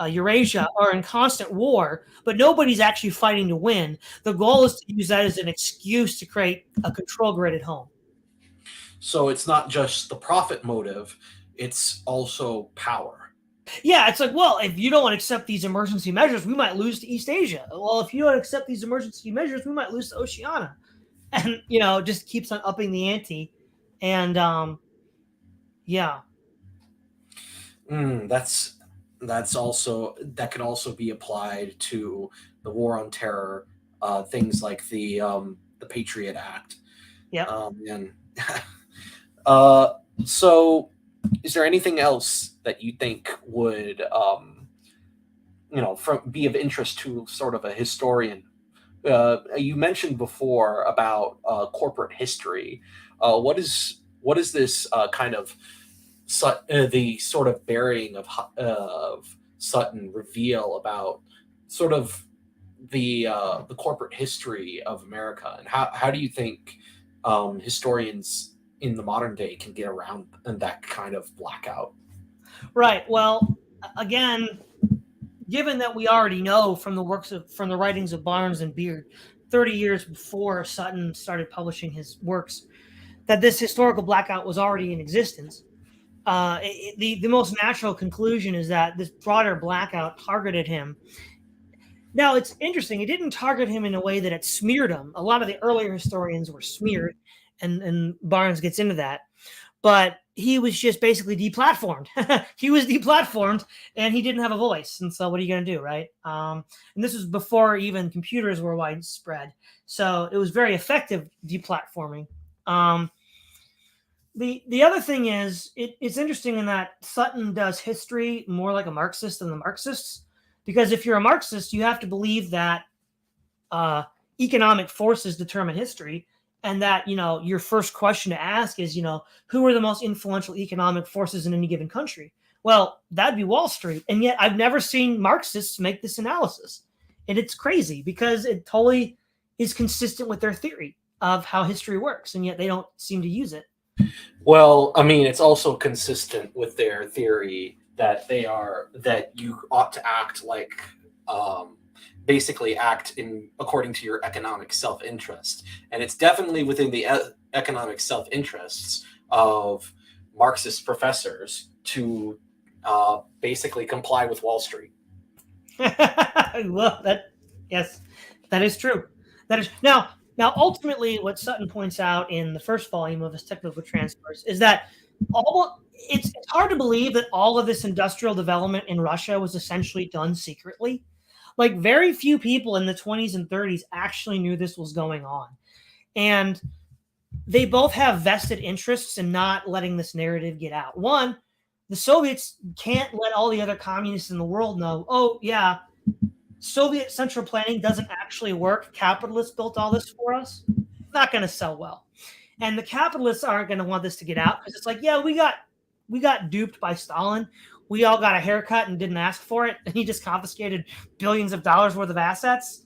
Eurasia are in constant war, but nobody's actually fighting to win. The goal is to use that as an excuse to create a control grid at home. So it's not just the profit motive, it's also power. Yeah, it's like, well, if you don't accept these emergency measures, we might lose to East Asia. Well, if you don't accept these emergency measures, we might lose to Oceania. And, just keeps on upping the ante. And, yeah. That could also be applied to the war on terror, things like the Patriot Act. Yeah. So is there anything else that you think would be of interest to sort of a historian? You mentioned before about corporate history. What is this kind of the sort of bearing of Sutton reveal about sort of the corporate history of America, and how do you think historians in the modern day can get around that kind of blackout? Right. Well, again, given that we already know from the writings of Barnes and Beard, 30 years before Sutton started publishing his works, that this historical blackout was already in existence. The most natural conclusion is that this broader blackout targeted him. Now, it's interesting. It didn't target him in a way that it smeared him. A lot of the earlier historians were smeared, and Barnes gets into that. But he was just basically deplatformed. He was deplatformed, and he didn't have a voice. And so, what are you going to do, right? And this was before even computers were widespread. So it was very effective deplatforming. The other thing is, it's interesting in that Sutton does history more like a Marxist than the Marxists, because if you're a Marxist, you have to believe that uh, economic forces determine history, and that your first question to ask is who are the most influential economic forces in any given country. Well, that'd be Wall Street, and yet I've never seen Marxists make this analysis, and it's crazy because it totally is consistent with their theory of how history works, and yet they don't seem to use it. Well, I mean, it's also consistent with their theory that you ought to act like, basically act in according to your economic self-interest, and it's definitely within the economic self-interests of Marxist professors to basically comply with Wall Street. Well, yes, that is true. That is now ultimately what Sutton points out in the first volume of his technical transfers is that it's hard to believe that all of this industrial development in Russia was essentially done secretly. Like, very few people in the 20s and 30s actually knew this was going on. And they both have vested interests in not letting this narrative get out. One, the Soviets can't let all the other communists in the world know, oh, yeah, Soviet central planning doesn't actually work. Capitalists built all this for us. Not going to sell well. And the capitalists aren't going to want this to get out because it's like, yeah, we got duped by Stalin. We all got a haircut and didn't ask for it, and he just confiscated billions of dollars worth of assets.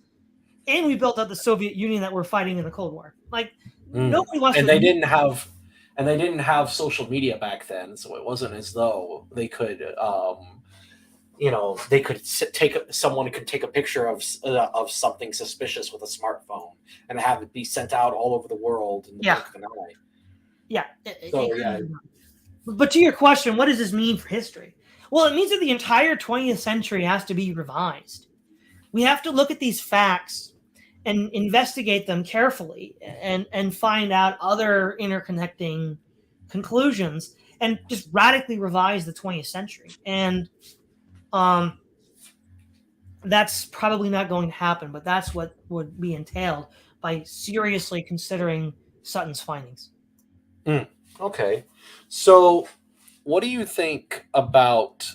And we built up the Soviet Union that we're fighting in the Cold War. Like, nobody wants and to. they didn't have social media back then, so it wasn't as though they could someone could take a picture of something suspicious with a smartphone and have it be sent out all over the world in the blink of an eye. Yeah. So yeah. But to your question, what does this mean for history? Well, it means that the entire 20th century has to be revised. We have to look at these facts and investigate them carefully and find out other interconnecting conclusions and just radically revise the 20th century. And that's probably not going to happen, but that's what would be entailed by seriously considering Sutton's findings. Okay. So what do you think about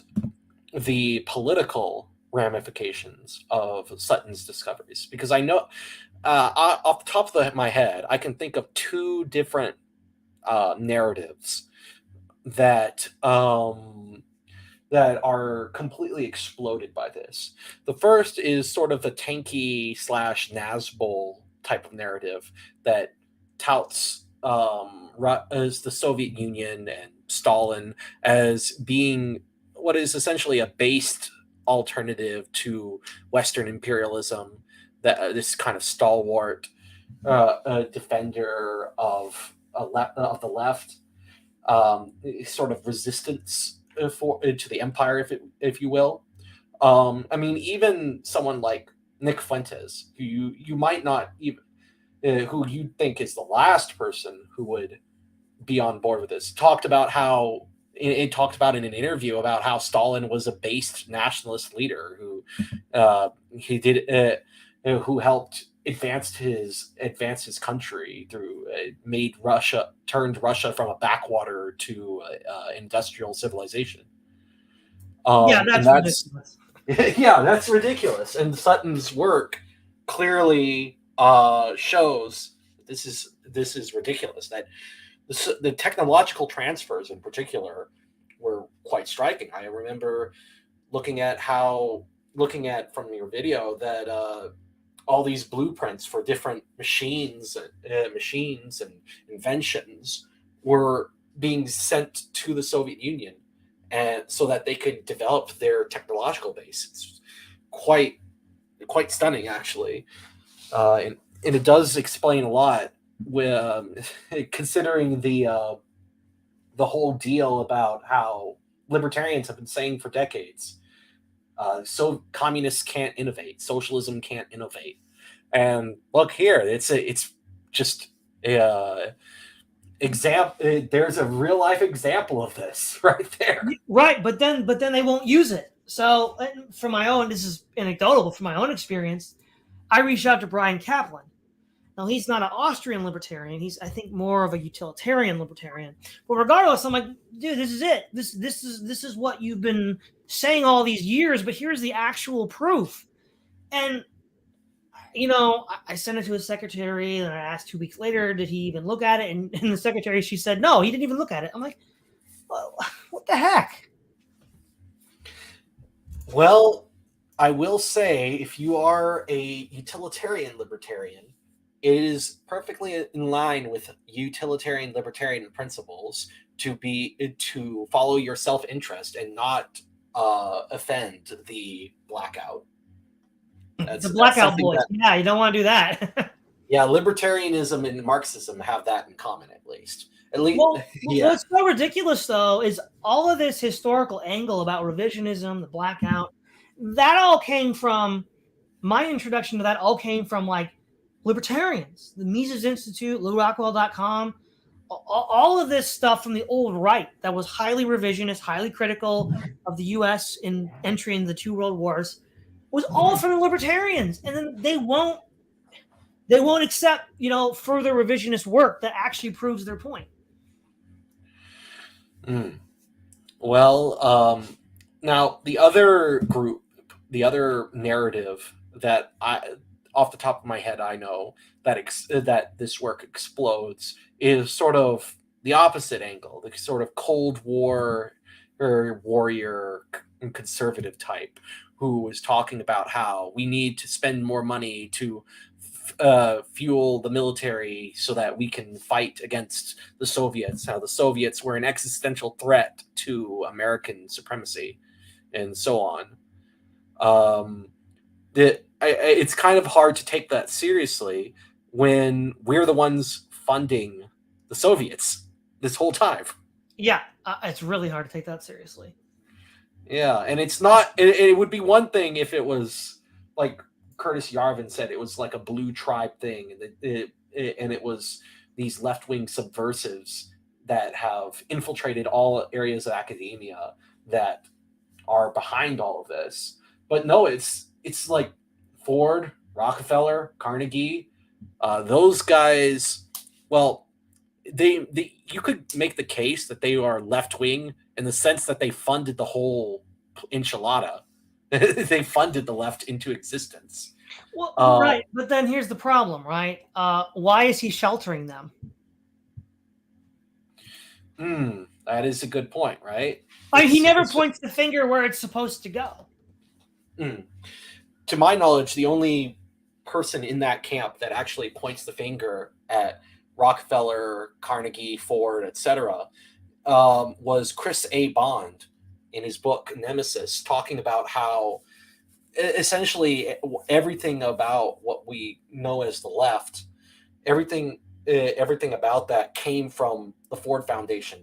the political ramifications of Sutton's discoveries? Because I know, off the top of my head, I can think of two different narratives that that are completely exploded by this. The first is sort of the tanky slash Nazbol type of narrative that touts as the Soviet Union and Stalin as being what is essentially a based alternative to Western imperialism, that this kind of stalwart defender of the left, sort of resistance to the empire, if you will. I mean, even someone like Nick Fuentes, who you might not even who you think is the last person who would be on board with this, talked about how it talked about in an interview about how Stalin was a based nationalist leader who helped advance his country through turned Russia from a backwater to industrial civilization. Yeah, And that's that's ridiculous. yeah, that's ridiculous. And Sutton's work clearly shows this is ridiculous. That the technological transfers in particular were quite striking. I remember looking at from your video that all these blueprints for different machines and inventions were being sent to the Soviet Union, and so that they could develop their technological base. It's quite stunning, actually, and it does explain a lot. With considering the whole deal about how libertarians have been saying for decades, so communists can't innovate, socialism can't innovate, and look here, it's just uh, example. There's a real life example of this right there. Right, but then they won't use it. So, for my own, this is anecdotal, but from my own experience, I reached out to Brian Kaplan. Now, he's not an Austrian libertarian. He's, I think, more of a utilitarian libertarian. But regardless, I'm like, dude, this is it. This is what you've been saying all these years. But here's the actual proof. And I sent it to his secretary, and I asked 2 weeks later, did he even look at it? And the secretary, she said, no, he didn't even look at it. I'm like, well, what the heck? Well, I will say, if you are a utilitarian libertarian, it is perfectly in line with utilitarian libertarian principles to follow your self-interest and not offend the blackout. The That's blackout something boys. that, Yeah, you don't want to do that. yeah, libertarianism and Marxism have that in common, at least. At least, Well, yeah. what's so ridiculous though is all of this historical angle about revisionism, the blackout, that all came from my introduction to that. All came from like libertarians, the Mises Institute, LouRockwell.com, all of this stuff from the old right that was highly revisionist, highly critical of the U.S. in entry into the two world wars was all from the libertarians, and then they won't accept further revisionist work that actually proves their point. Mm. Well, now the other group, the other narrative that off the top of my head, I know that this work explodes is sort of the opposite angle, the sort of Cold War or warrior conservative type, who was talking about how we need to spend more money to fuel the military so that we can fight against the Soviets, how the Soviets were an existential threat to American supremacy, and so on. Um, it's kind of hard to take that seriously when we're the ones funding the Soviets this whole time. Yeah, it's really hard to take that seriously. Yeah, and it's not. It would be one thing if it was like Curtis Yarvin said, it was like a blue tribe thing, and it was these left wing subversives that have infiltrated all areas of academia that are behind all of this. But no, it's like Ford, Rockefeller, Carnegie, those guys. Well, they you could make the case that they are left wing in the sense that they funded the whole enchilada. They funded the left into existence. Well, Uh, right, but then here's the problem, right? Why is he sheltering them? that is a good point, right? I mean, he never It's points the finger where it's supposed to go. mm. To my knowledge, the only person in that camp that actually points the finger at Rockefeller, Carnegie, Ford, etc., was Chris A. Bond in his book Nemesis, talking about how essentially everything about what we know as the left, everything about that came from the Ford Foundation,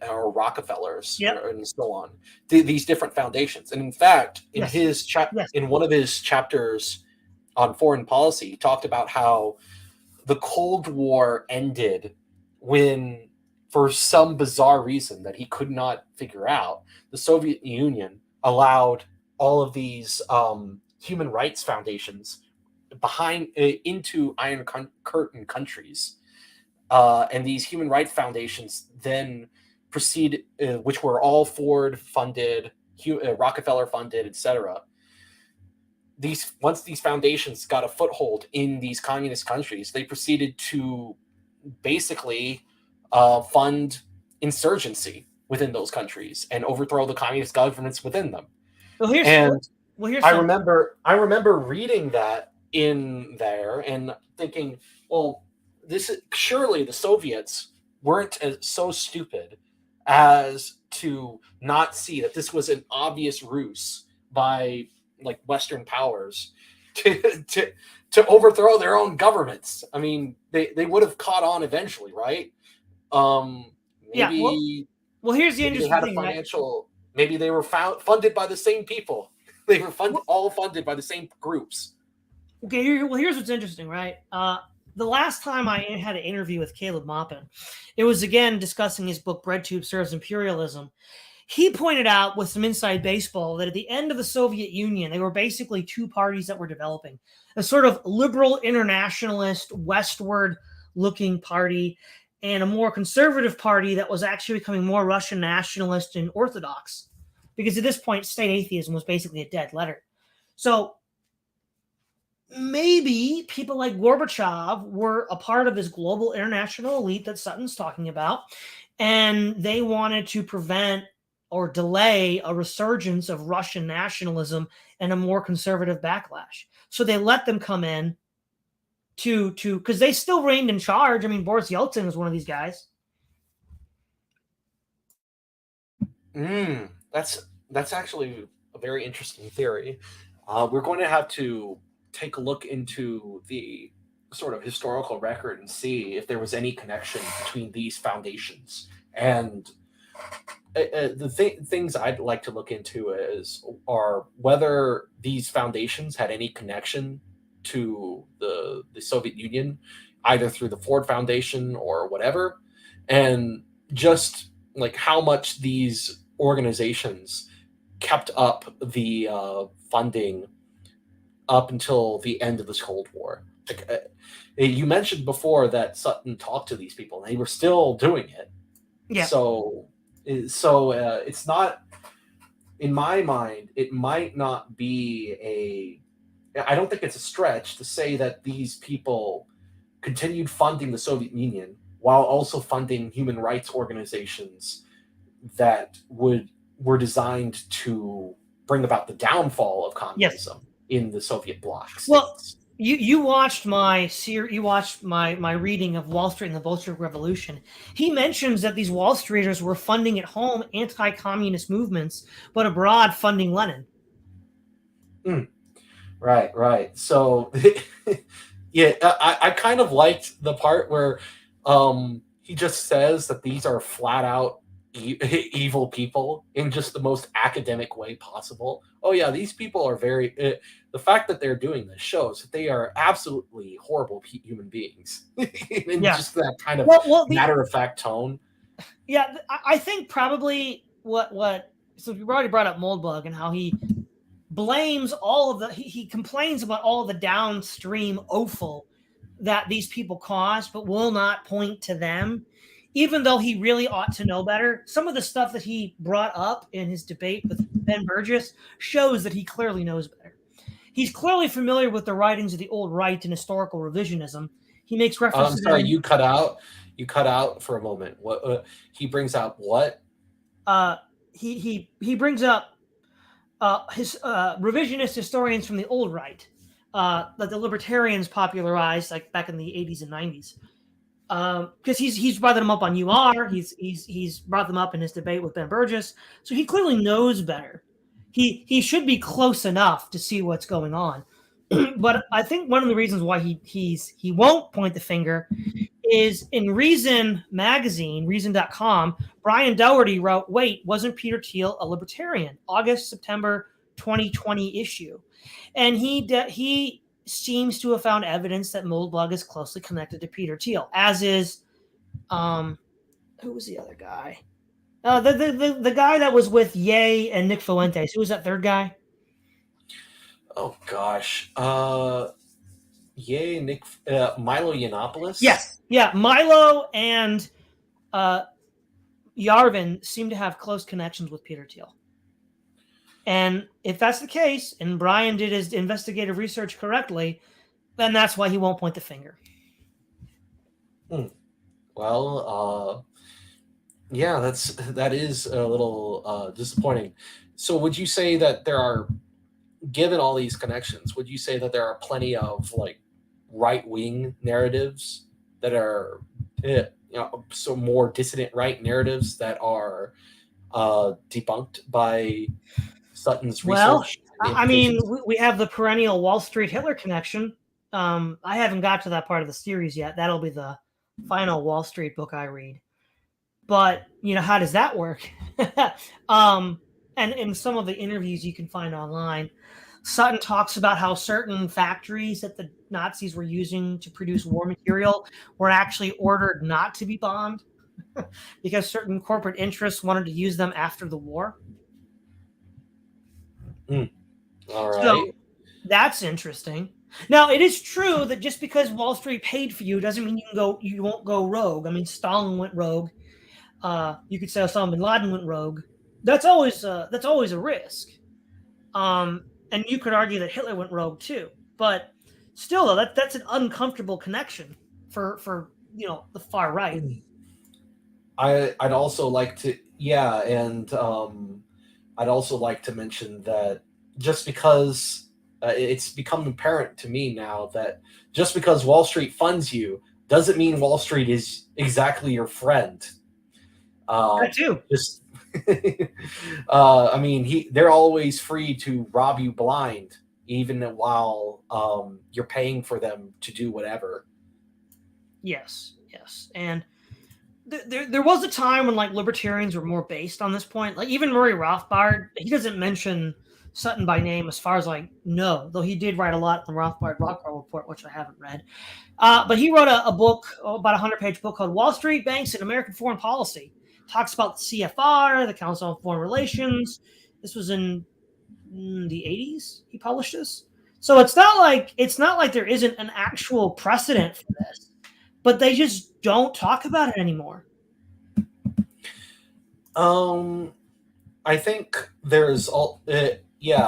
or Rockefellers, Yep. and so on. These different foundations, and in fact, Yes. Yes. in one of his chapters on foreign policy, he talked about how the Cold War ended when, for some bizarre reason that he could not figure out, the Soviet Union allowed all of these human rights foundations into Iron Curtain countries, and these human rights foundations then proceed, which were all Ford funded Rockefeller funded, etc. Once these foundations got a foothold in these communist countries, they proceeded to basically fund insurgency within those countries and overthrow the communist governments within them. Here's And I something. remember reading that in there and thinking, well, surely the Soviets weren't so stupid as to not see that this was an obvious ruse by like Western powers to overthrow their own governments. I mean, they would have caught on eventually, right? Maybe here's the maybe they interesting had a thing, financial. Right? Maybe they were funded by the same people. They were all funded by the same groups. Okay, here's what's interesting, right? The last time I had an interview with Caleb Maupin, it was again discussing his book "Bread Tube Serves Imperialism." He pointed out with some inside baseball that at the end of the Soviet Union, they were basically two parties that were developing. A sort of liberal internationalist, westward-looking party, and a more conservative party that was actually becoming more Russian nationalist and orthodox. Because at this point, state atheism was basically a dead letter. So maybe people like Gorbachev were a part of this global international elite that Sutton's talking about, and they wanted to prevent or delay a resurgence of Russian nationalism and a more conservative backlash. So they let them come in to because they still reigned in charge. I mean, Boris Yeltsin was one of these guys. That's actually a very interesting theory. We're going to have to take a look into the sort of historical record and see if there was any connection between these foundations. And the things I'd like to look into are whether these foundations had any connection to the Soviet Union, either through the Ford Foundation or whatever, and just like how much these organizations kept up the funding up until the end of this Cold War. Like, you mentioned before that Sutton talked to these people, and they were still doing it. Yeah. So it's not, in my mind, it might not be I don't think it's a stretch to say that these people continued funding the Soviet Union while also funding human rights organizations that were designed to bring about the downfall of communism in the Soviet bloc states. Well, you watched my reading of Wall Street and the Bolshevik Revolution. He mentions that these Wall Streeters were funding at home anti-communist movements, but abroad funding Lenin. Right. So, yeah, I kind of liked the part where he just says that these are flat out evil people in just the most academic way possible. Oh yeah, these people are very. The fact that they're doing this shows that they are absolutely horrible human beings. In just that kind of matter-of-fact tone. Yeah, I think probably what. So we've already brought up Moldbug and how he blames all of he complains about all the downstream offal that these people cause, but will not point to them, even though he really ought to know better. Some of the stuff that he brought up in his debate with Ben Burgess shows that he clearly knows better. He's clearly familiar with the writings of the old right and historical revisionism. He makes references. I'm sorry, you cut out. You cut out for a moment. What he brings out? What? He brings up his revisionist historians from the old right that the libertarians popularized like back in the 80s and 90s. Because he's brought them up on UR, he's brought them up in his debate with Ben Burgess, so he clearly knows better. He should be close enough to see what's going on. But I think one of the reasons why he won't point the finger is in Reason magazine, Reason.com, Brian Dougherty wrote, "Wait, wasn't Peter Thiel a libertarian?" August-September 2020 issue, and he seems to have found evidence that Moldbug is closely connected to Peter Thiel, as is who was the other guy? The guy that was with Ye and Nick Fuentes. Who was that third guy? Oh gosh, Ye, Nick, Milo Yiannopoulos. Yes, yeah, Milo and Yarvin seem to have close connections with Peter Thiel. And if that's the case, and Brian did his investigative research correctly, then that's why he won't point the finger. Hmm. Well, yeah, that is a little disappointing. So, would you say that there are, given all these connections, would you say that there are plenty of like right wing narratives that are, so more dissident right narratives that are debunked by Sutton's Well, research and the I mean, implications? we have the perennial Wall Street Hitler connection. I haven't got to that part of the series yet. That'll be the final Wall Street book I read. But how does that work? um, and in some of the interviews you can find online, Sutton talks about how certain factories that the Nazis were using to produce war material were actually ordered not to be bombed because certain corporate interests wanted to use them after the war. Mm, all So right. that's interesting. Now, it is true that just because Wall Street paid for you doesn't mean you won't go rogue. I mean, Stalin went rogue. You could say Osama bin Laden went rogue. That's always a risk. And you could argue that Hitler went rogue too. But still, though, that's an uncomfortable connection for the far right. I'd also like to, yeah, and I'd also like to mention that just because it's become apparent to me now that just because Wall Street funds you doesn't mean Wall Street is exactly your friend. That too. Just, I mean, they're always free to rob you blind, even while you're paying for them to do whatever. Yes, yes, and there was a time when like libertarians were more based on this point. Like even Murray Rothbard, he doesn't mention Sutton by name as far as I know, though he did write a lot in the Rothbard Rockwell Report, which I haven't read. But he wrote a book, about a 100-page book called Wall Street, Banks, and American Foreign Policy. Talks about the CFR, the Council on Foreign Relations. This was in the 80s. He published this. So it's not like there isn't an actual precedent for this, but they just don't talk about it anymore. Um, I think there's all, yeah.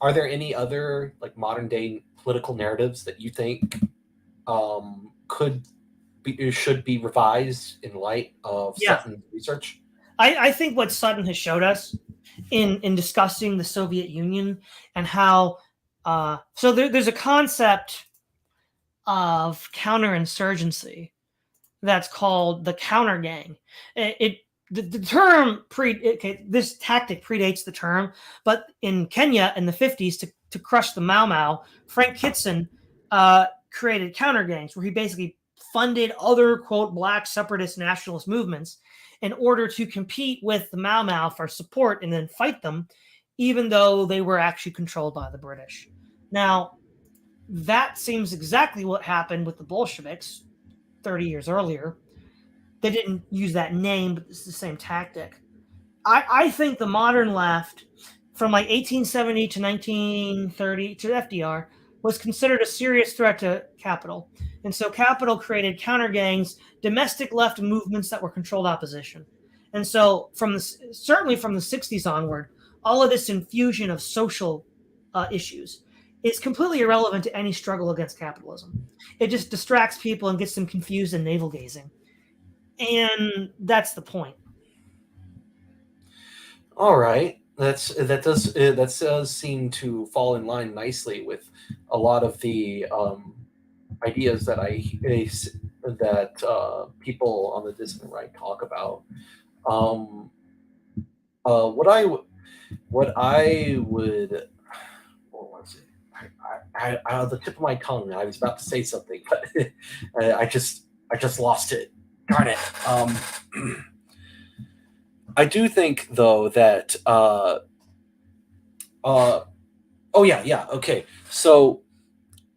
Are there any other like modern day political narratives that you think could be should be revised in light of Yeah, Sutton's research? I think what Sutton has showed us in discussing the Soviet Union and how so there's a concept of counterinsurgency that's called the counter gang. The term this tactic predates the term, but in Kenya in the 50s to crush the Mau Mau, Frank Kitson created counter gangs where he basically funded other quote black separatist nationalist movements in order to compete with the Mau Mau for support and then fight them, even though they were actually controlled by the British. Now, that seems exactly what happened with the Bolsheviks 30 years earlier. They didn't use that name, but it's the same tactic. I think the modern left, from like 1870 to 1930 to FDR, was considered a serious threat to capital. And so capital created counter gangs, domestic left movements that were controlled opposition. And so certainly from the 60s onward, all of this infusion of social issues is completely irrelevant to any struggle against capitalism. It just distracts people and gets them confused and navel gazing. And that's the point. All right, that does seem to fall in line nicely with a lot of the ideas that that people on the dissident right talk about. Um, what I would, what was it? On the tip of my tongue, I was about to say something, but I just lost it. Darn it. I do think though that uh, oh yeah, okay. So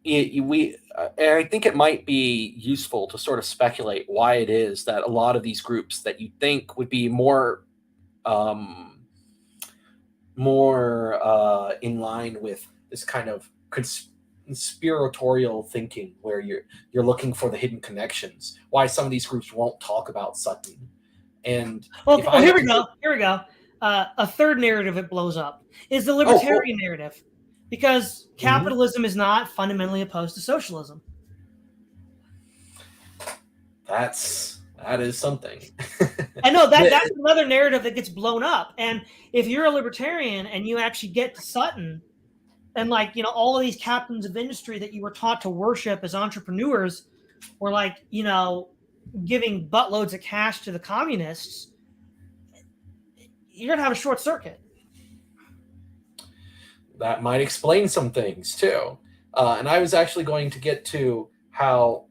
I think it might be useful to sort of speculate why it is that a lot of these groups that you think would be um, more in line with this kind of conspiratorial thinking, where you're looking for the hidden connections. Why some of these groups won't talk about Sutton, and Well, if I here had we to, go. Here we go. a third narrative that blows up is the Oh, cool. libertarian narrative, because Mhm. capitalism is not fundamentally opposed to socialism. That is something. I know that The- that's another narrative that gets blown up. And if you're a libertarian and you actually get to Sutton and, like, all of these captains of industry that you were taught to worship as entrepreneurs were, like, giving buttloads of cash to the communists, you're gonna have a short circuit. that might explain some things too. And I was actually going to get to how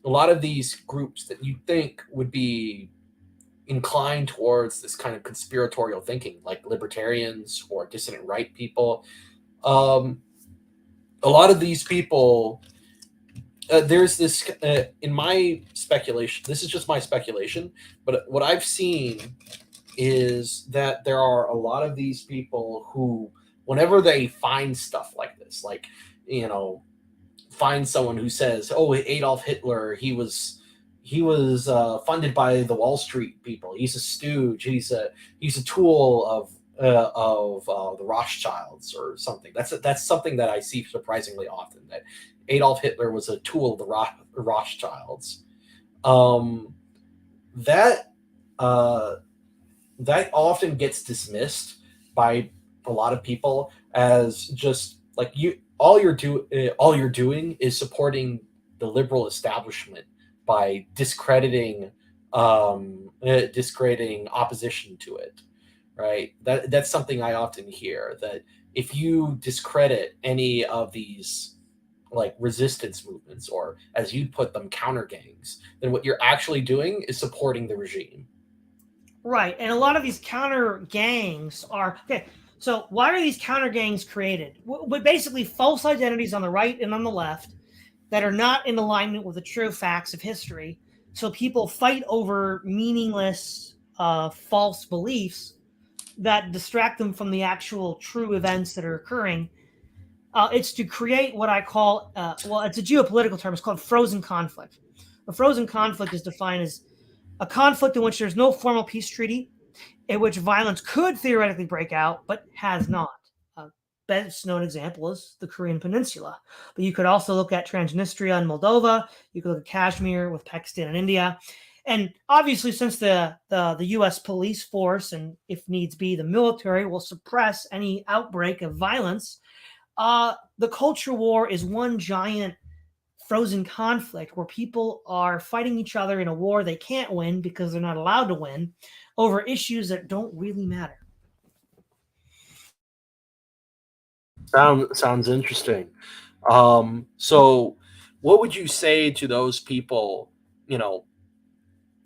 a lot of these groups that you think would be inclined towards this kind of conspiratorial thinking, like libertarians or dissident right people, um, a lot of these people, there's this, in my speculation, this is just my speculation, but what I've seen is that there are a lot of these people who, whenever they find stuff like this, like, you know, find someone who says, "Oh, Adolf Hitler, he was funded by the Wall Street people. He's a stooge. He's a tool of the Rothschilds or something." That's something that I see surprisingly often. That Adolf Hitler was a tool of the Rothschilds. Um, that uh, that often gets dismissed by a lot of people as just like you all you're doing is supporting the liberal establishment by discrediting opposition to it, right? That's something I often hear, that if you discredit any of these like resistance movements, or as you put them, counter gangs, then what you're actually doing is supporting the regime. Right. And a lot of these counter gangs are okay. So why are these counter gangs created? With basically false identities on the right and on the left that are not in alignment with the true facts of history. So people fight over meaningless, false beliefs that distract them from the actual true events that are occurring. It's to create what I call, well, it's a geopolitical term. It's called frozen conflict. A frozen conflict is defined as a conflict in which there's no formal peace treaty, in which violence could theoretically break out, but has not. Best known example is the Korean Peninsula. But you could also look at Transnistria and Moldova. You could look at Kashmir with Pakistan and India. And obviously, since the U.S. police force and, if needs be, the military will suppress any outbreak of violence, the culture war is one giant frozen conflict where people are fighting each other in a war they can't win because they're not allowed to win over issues that don't really matter. Sounds interesting. So what would you say to those people, you know,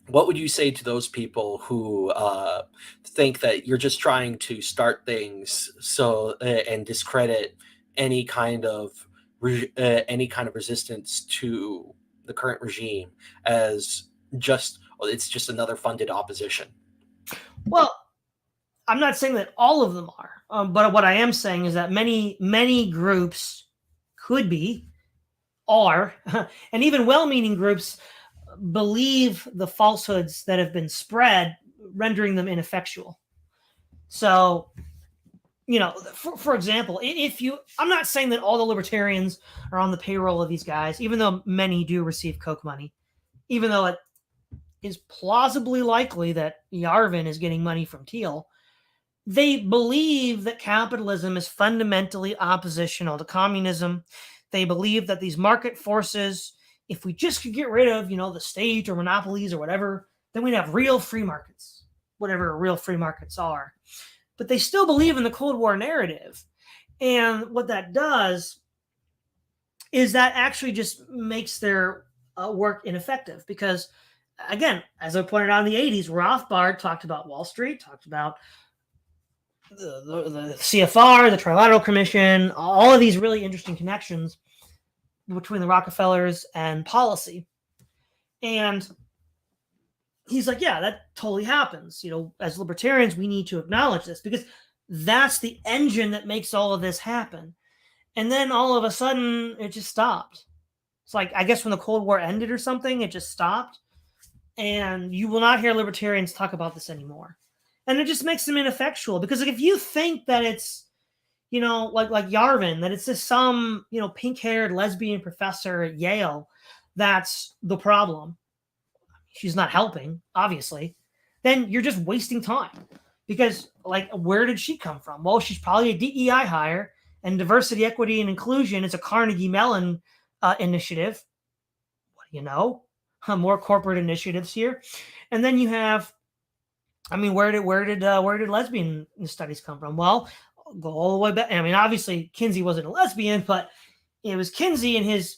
what would you say to those people who think that you're just trying to start things and discredit any kind of any kind of resistance to the current regime as just, well, it's just another funded opposition? Well, I'm not saying that all of them are, but what I am saying is that many groups could be, are, and even well-meaning groups believe the falsehoods that have been spread, rendering them ineffectual. So, for example, if you, I'm not saying that all the libertarians are on the payroll of these guys, even though many do receive Coke money, even though it is plausibly likely that Yarvin is getting money from Teal. They believe that capitalism is fundamentally oppositional to communism. They believe that these market forces, if we just could get rid of, the state or monopolies or whatever, then we'd have real free markets, whatever real free markets are. But they still believe in the Cold War narrative. And what that does is that actually just makes their work ineffective because, again, as I pointed out in the 80s, Rothbard talked about Wall Street, talked about the CFR, the Trilateral Commission, all of these really interesting connections between the Rockefellers and policy. And he's like, yeah, that totally happens. As libertarians, we need to acknowledge this because that's the engine that makes all of this happen. And then all of a sudden, it just stopped. It's like, I guess when the Cold War ended or something, it just stopped. And you will not hear libertarians talk about this anymore. And it just makes them ineffectual because like, if you think that it's, like Yarvin, that it's just some, pink-haired lesbian professor at Yale that's the problem, she's not helping, obviously, then you're just wasting time. Because, like, where did she come from? Well, she's probably a DEI hire, and diversity, equity, and inclusion is a Carnegie Mellon initiative. What do you know? More corporate initiatives here. And then you have, I mean, where did lesbian studies come from? Well, go all the way back. I mean, obviously, Kinsey wasn't a lesbian, but it was Kinsey and his,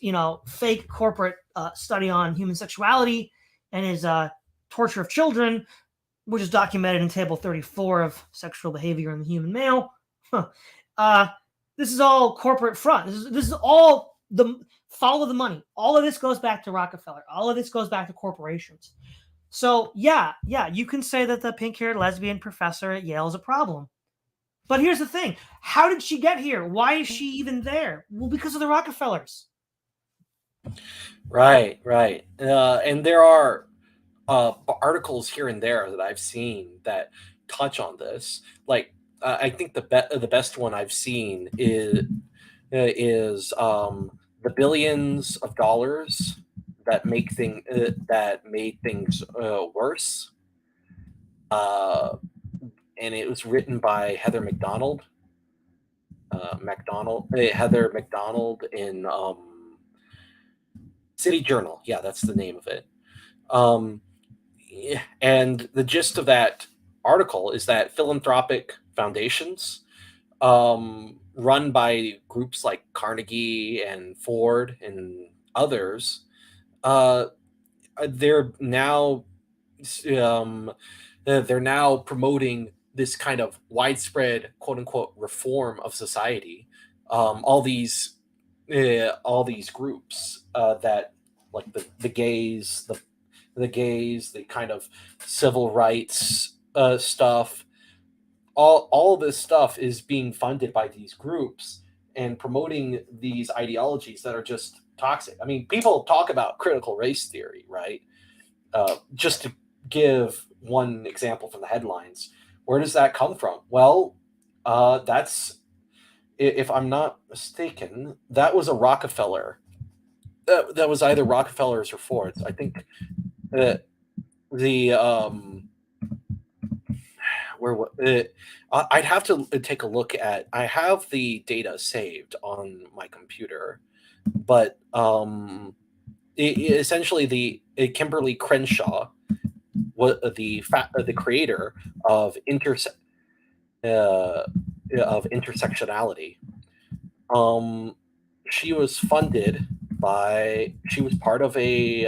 fake corporate study on human sexuality and his torture of children, which is documented in Table 34 of Sexual Behavior in the Human Male. This is all corporate front. This is all the follow the money. All of this goes back to Rockefeller. All of this goes back to corporations. So yeah, you can say that the pink-haired lesbian professor at Yale is a problem. But here's the thing. How did she get here? Why is she even there? Well, because of the Rockefellers. Right. And there are articles here and there that I've seen that touch on this. Like, I think the best one I've seen is the billions of dollars that made things worse. And it was written by Heather McDonald. Heather McDonald in City Journal. Yeah, that's the name of it. And the gist of that article is that philanthropic foundations, run by groups like Carnegie and Ford and others, they're now promoting this kind of widespread quote unquote reform of society. All these groups that like the gays, the kind of civil rights stuff. All of this stuff is being funded by these groups and promoting these ideologies that are just toxic. I mean, people talk about critical race theory, right? Just to give one example from the headlines, where does that come from? Well, that's, if I'm not mistaken, that was a Rockefeller. That was either Rockefellers or Fords. I think the I'd have to take a look at. I have the data saved on my computer, but essentially Kimberly Crenshaw was the creator of intersectionality. She was part of a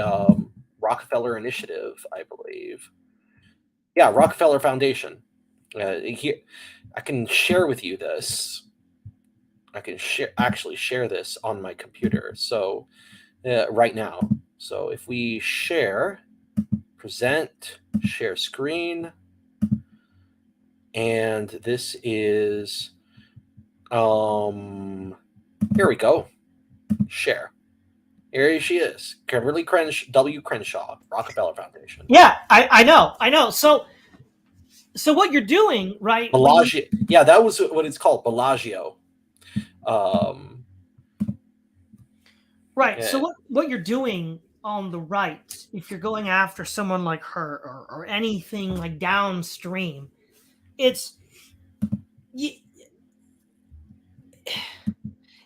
Rockefeller initiative, I believe. Yeah, Rockefeller Foundation. Here, I can share with you this. I can share this on my computer. So right now. So if we present, share screen, and this is, here we go. Share. Here she is, Kimberly Crenshaw, Rockefeller Foundation. Yeah, I know. So what you're doing, right? Bellagio. Yeah, that was what it's called, Bellagio. Right. Yeah. So what you're doing on the right, if you're going after someone like her or anything like downstream,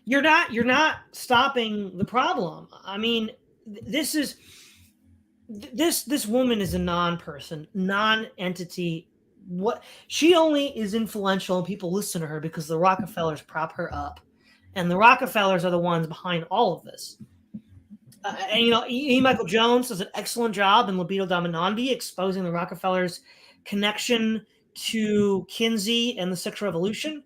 you're not stopping the problem. I mean, this woman is a non-person, non-entity. What she only is influential and people listen to her because the Rockefellers prop her up, and the Rockefellers are the ones behind all of this. And E. Michael Jones does an excellent job in Libido Dominandi exposing the Rockefellers' connection to Kinsey and the sexual revolution.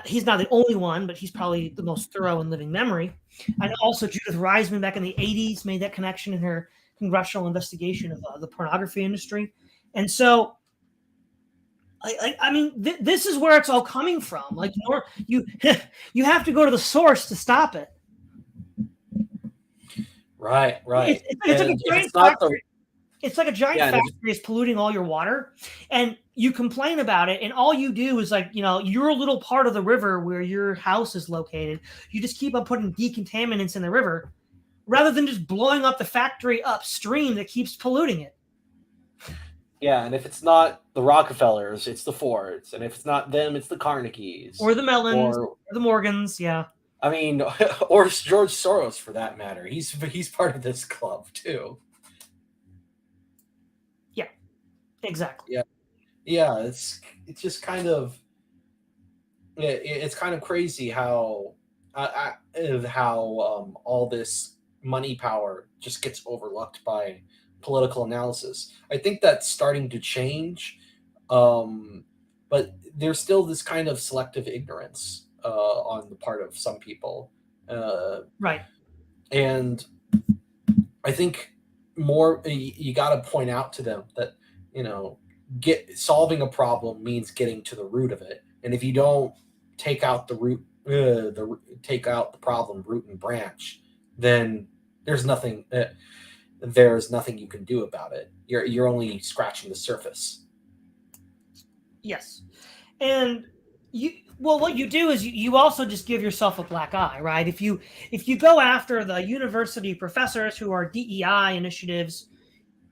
He's not the only one, but he's probably the most thorough in living memory. And also Judith Reisman back in the 80s made that connection in her congressional investigation of the pornography industry. And so, I mean, this is where it's all coming from. Like, you have to go to the source to stop it. Right. It's like a train factory. It's like a giant Yeah, and if factory is polluting all your water, and you complain about it, and all you do is, like, your little part of the river where your house is located, you just keep on putting decontaminants in the river rather than just blowing up the factory upstream that keeps polluting it. yeah, and if it's not the Rockefellers, it's the Fords, and if it's not them, it's the Carnegies, Or the Mellons, or or the Morgans, yeah. I mean, or George Soros for that matter. He's part of this club too. Yeah, exactly. Yeah, yeah. It's just kind of it's kind of crazy how all this money power just gets overlooked by political analysis. I think that's starting to change, um, but there's still this kind of selective ignorance on the part of some people, uh, Right. and I think more you got to point out to them that you know get solving a problem means getting to the root of it, and if you don't take out the root, take out the problem root and branch, then there's nothing. There's nothing you can do about it. You're only scratching the surface. Yes. And what you do is you also just give yourself a black eye, right? If you go after the university professors who are DEI initiatives,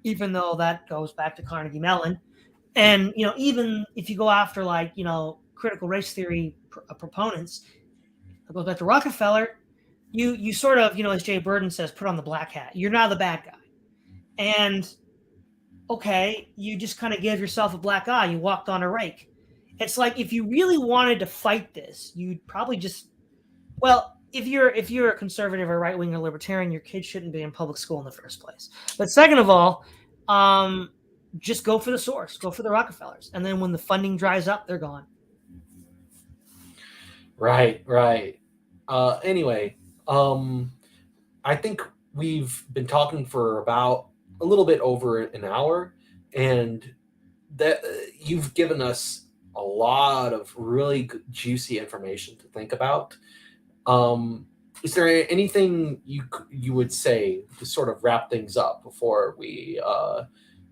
even though that goes back to Carnegie Mellon, and even if you go after, like, critical race theory proponents, it goes back to Rockefeller. You sort of, as Jay Burden says, put on the black hat. You're now the bad guy, and okay, you just kind of gave yourself a black eye. You walked on a rake. It's like, if you really wanted to fight this, you'd probably just, well, if you're a conservative or right wing or libertarian, your kids shouldn't be in public school in the first place. But second of all, just go for the source, go for the Rockefellers, and then when the funding dries up, they're gone. Right, right. Anyway, I think we've been talking for about a little bit over an hour, and that you've given us a lot of really juicy information to think about. Um, is there anything you would say to sort of wrap things up before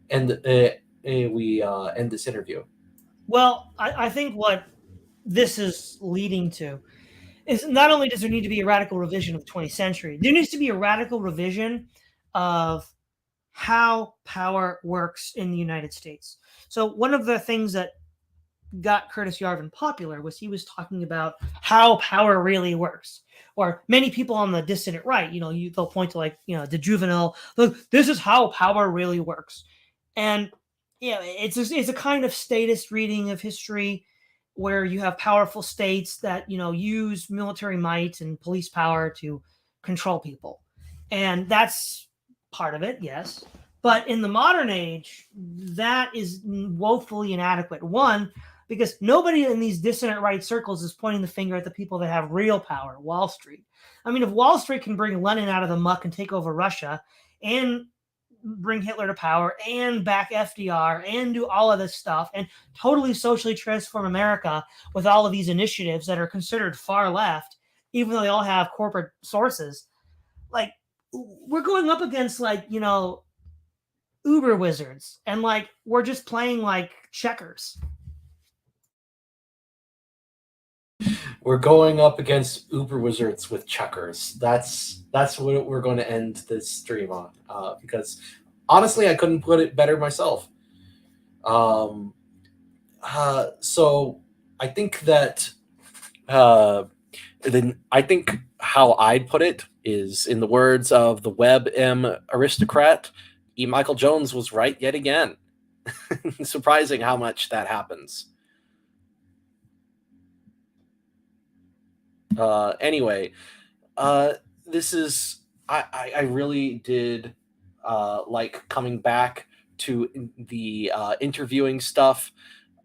end end this interview? Well, I think what this is leading to is, not only does there need to be a radical revision of the 20th century, there needs to be a radical revision of how power works in the United States. So one of the things that got Curtis Yarvin popular was he was talking about how power really works. Or many people on the dissident right, they'll point to, like, the Juvenile, look, this is how power really works. And it's a kind of statist reading of history where you have powerful states that use military might and police power to control people, and that's part of it, yes. But in the modern age, that is woefully inadequate. One, because nobody in these dissident right circles is pointing the finger at the people that have real power, Wall Street. I mean, if Wall Street can bring Lenin out of the muck and take over Russia, and bring Hitler to power, and back FDR, and do all of this stuff, and totally socially transform America with all of these initiatives that are considered far left, even though they all have corporate sources, like, we're going up against, like, uber wizards, and, like, we're just playing like checkers. We're going up against Uber wizards with checkers. That's what we're going to end this stream on. Because honestly, I couldn't put it better myself. Um, so I think that then I think how I'd put it is in the words of the Web M aristocrat, E. Michael Jones was right yet again. Surprising how much that happens. Anyway, this is I really did like coming back to the interviewing stuff,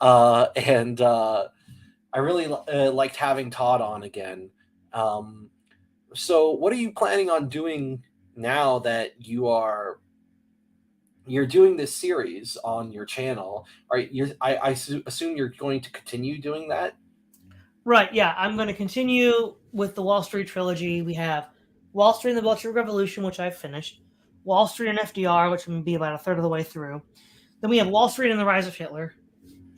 and I really liked having Todd on again. So, what are you planning on doing now that you're doing this series on your channel? Assume you're going to continue doing that. Right, yeah, I'm going to continue with the Wall Street trilogy. We have Wall Street and the Bolshevik Revolution, which I've finished. Wall Street and FDR, which would be about a third of the way through. Then we have Wall Street and the Rise of Hitler.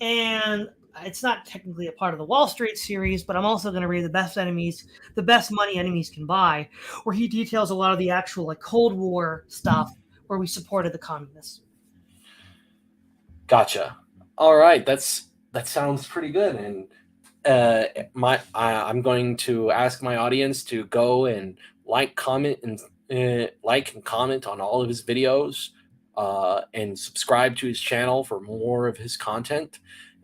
And it's not technically a part of the Wall Street series, but I'm also going to read the best money enemies can buy, where he details a lot of the actual like Cold War stuff where we supported the communists. Gotcha. All right, that sounds pretty good, and I'm going to ask my audience to go and comment, and like and comment on all of his videos, and subscribe to his channel for more of his content.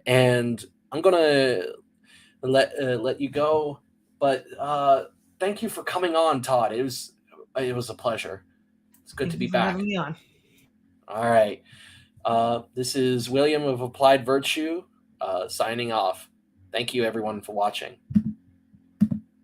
And I'm gonna let you go, but thank you for coming on, Todd. It was a pleasure. It's good to Thank be you for having back. me on. All right. This is William of Applied Virtue, signing off. Thank you, everyone, for watching.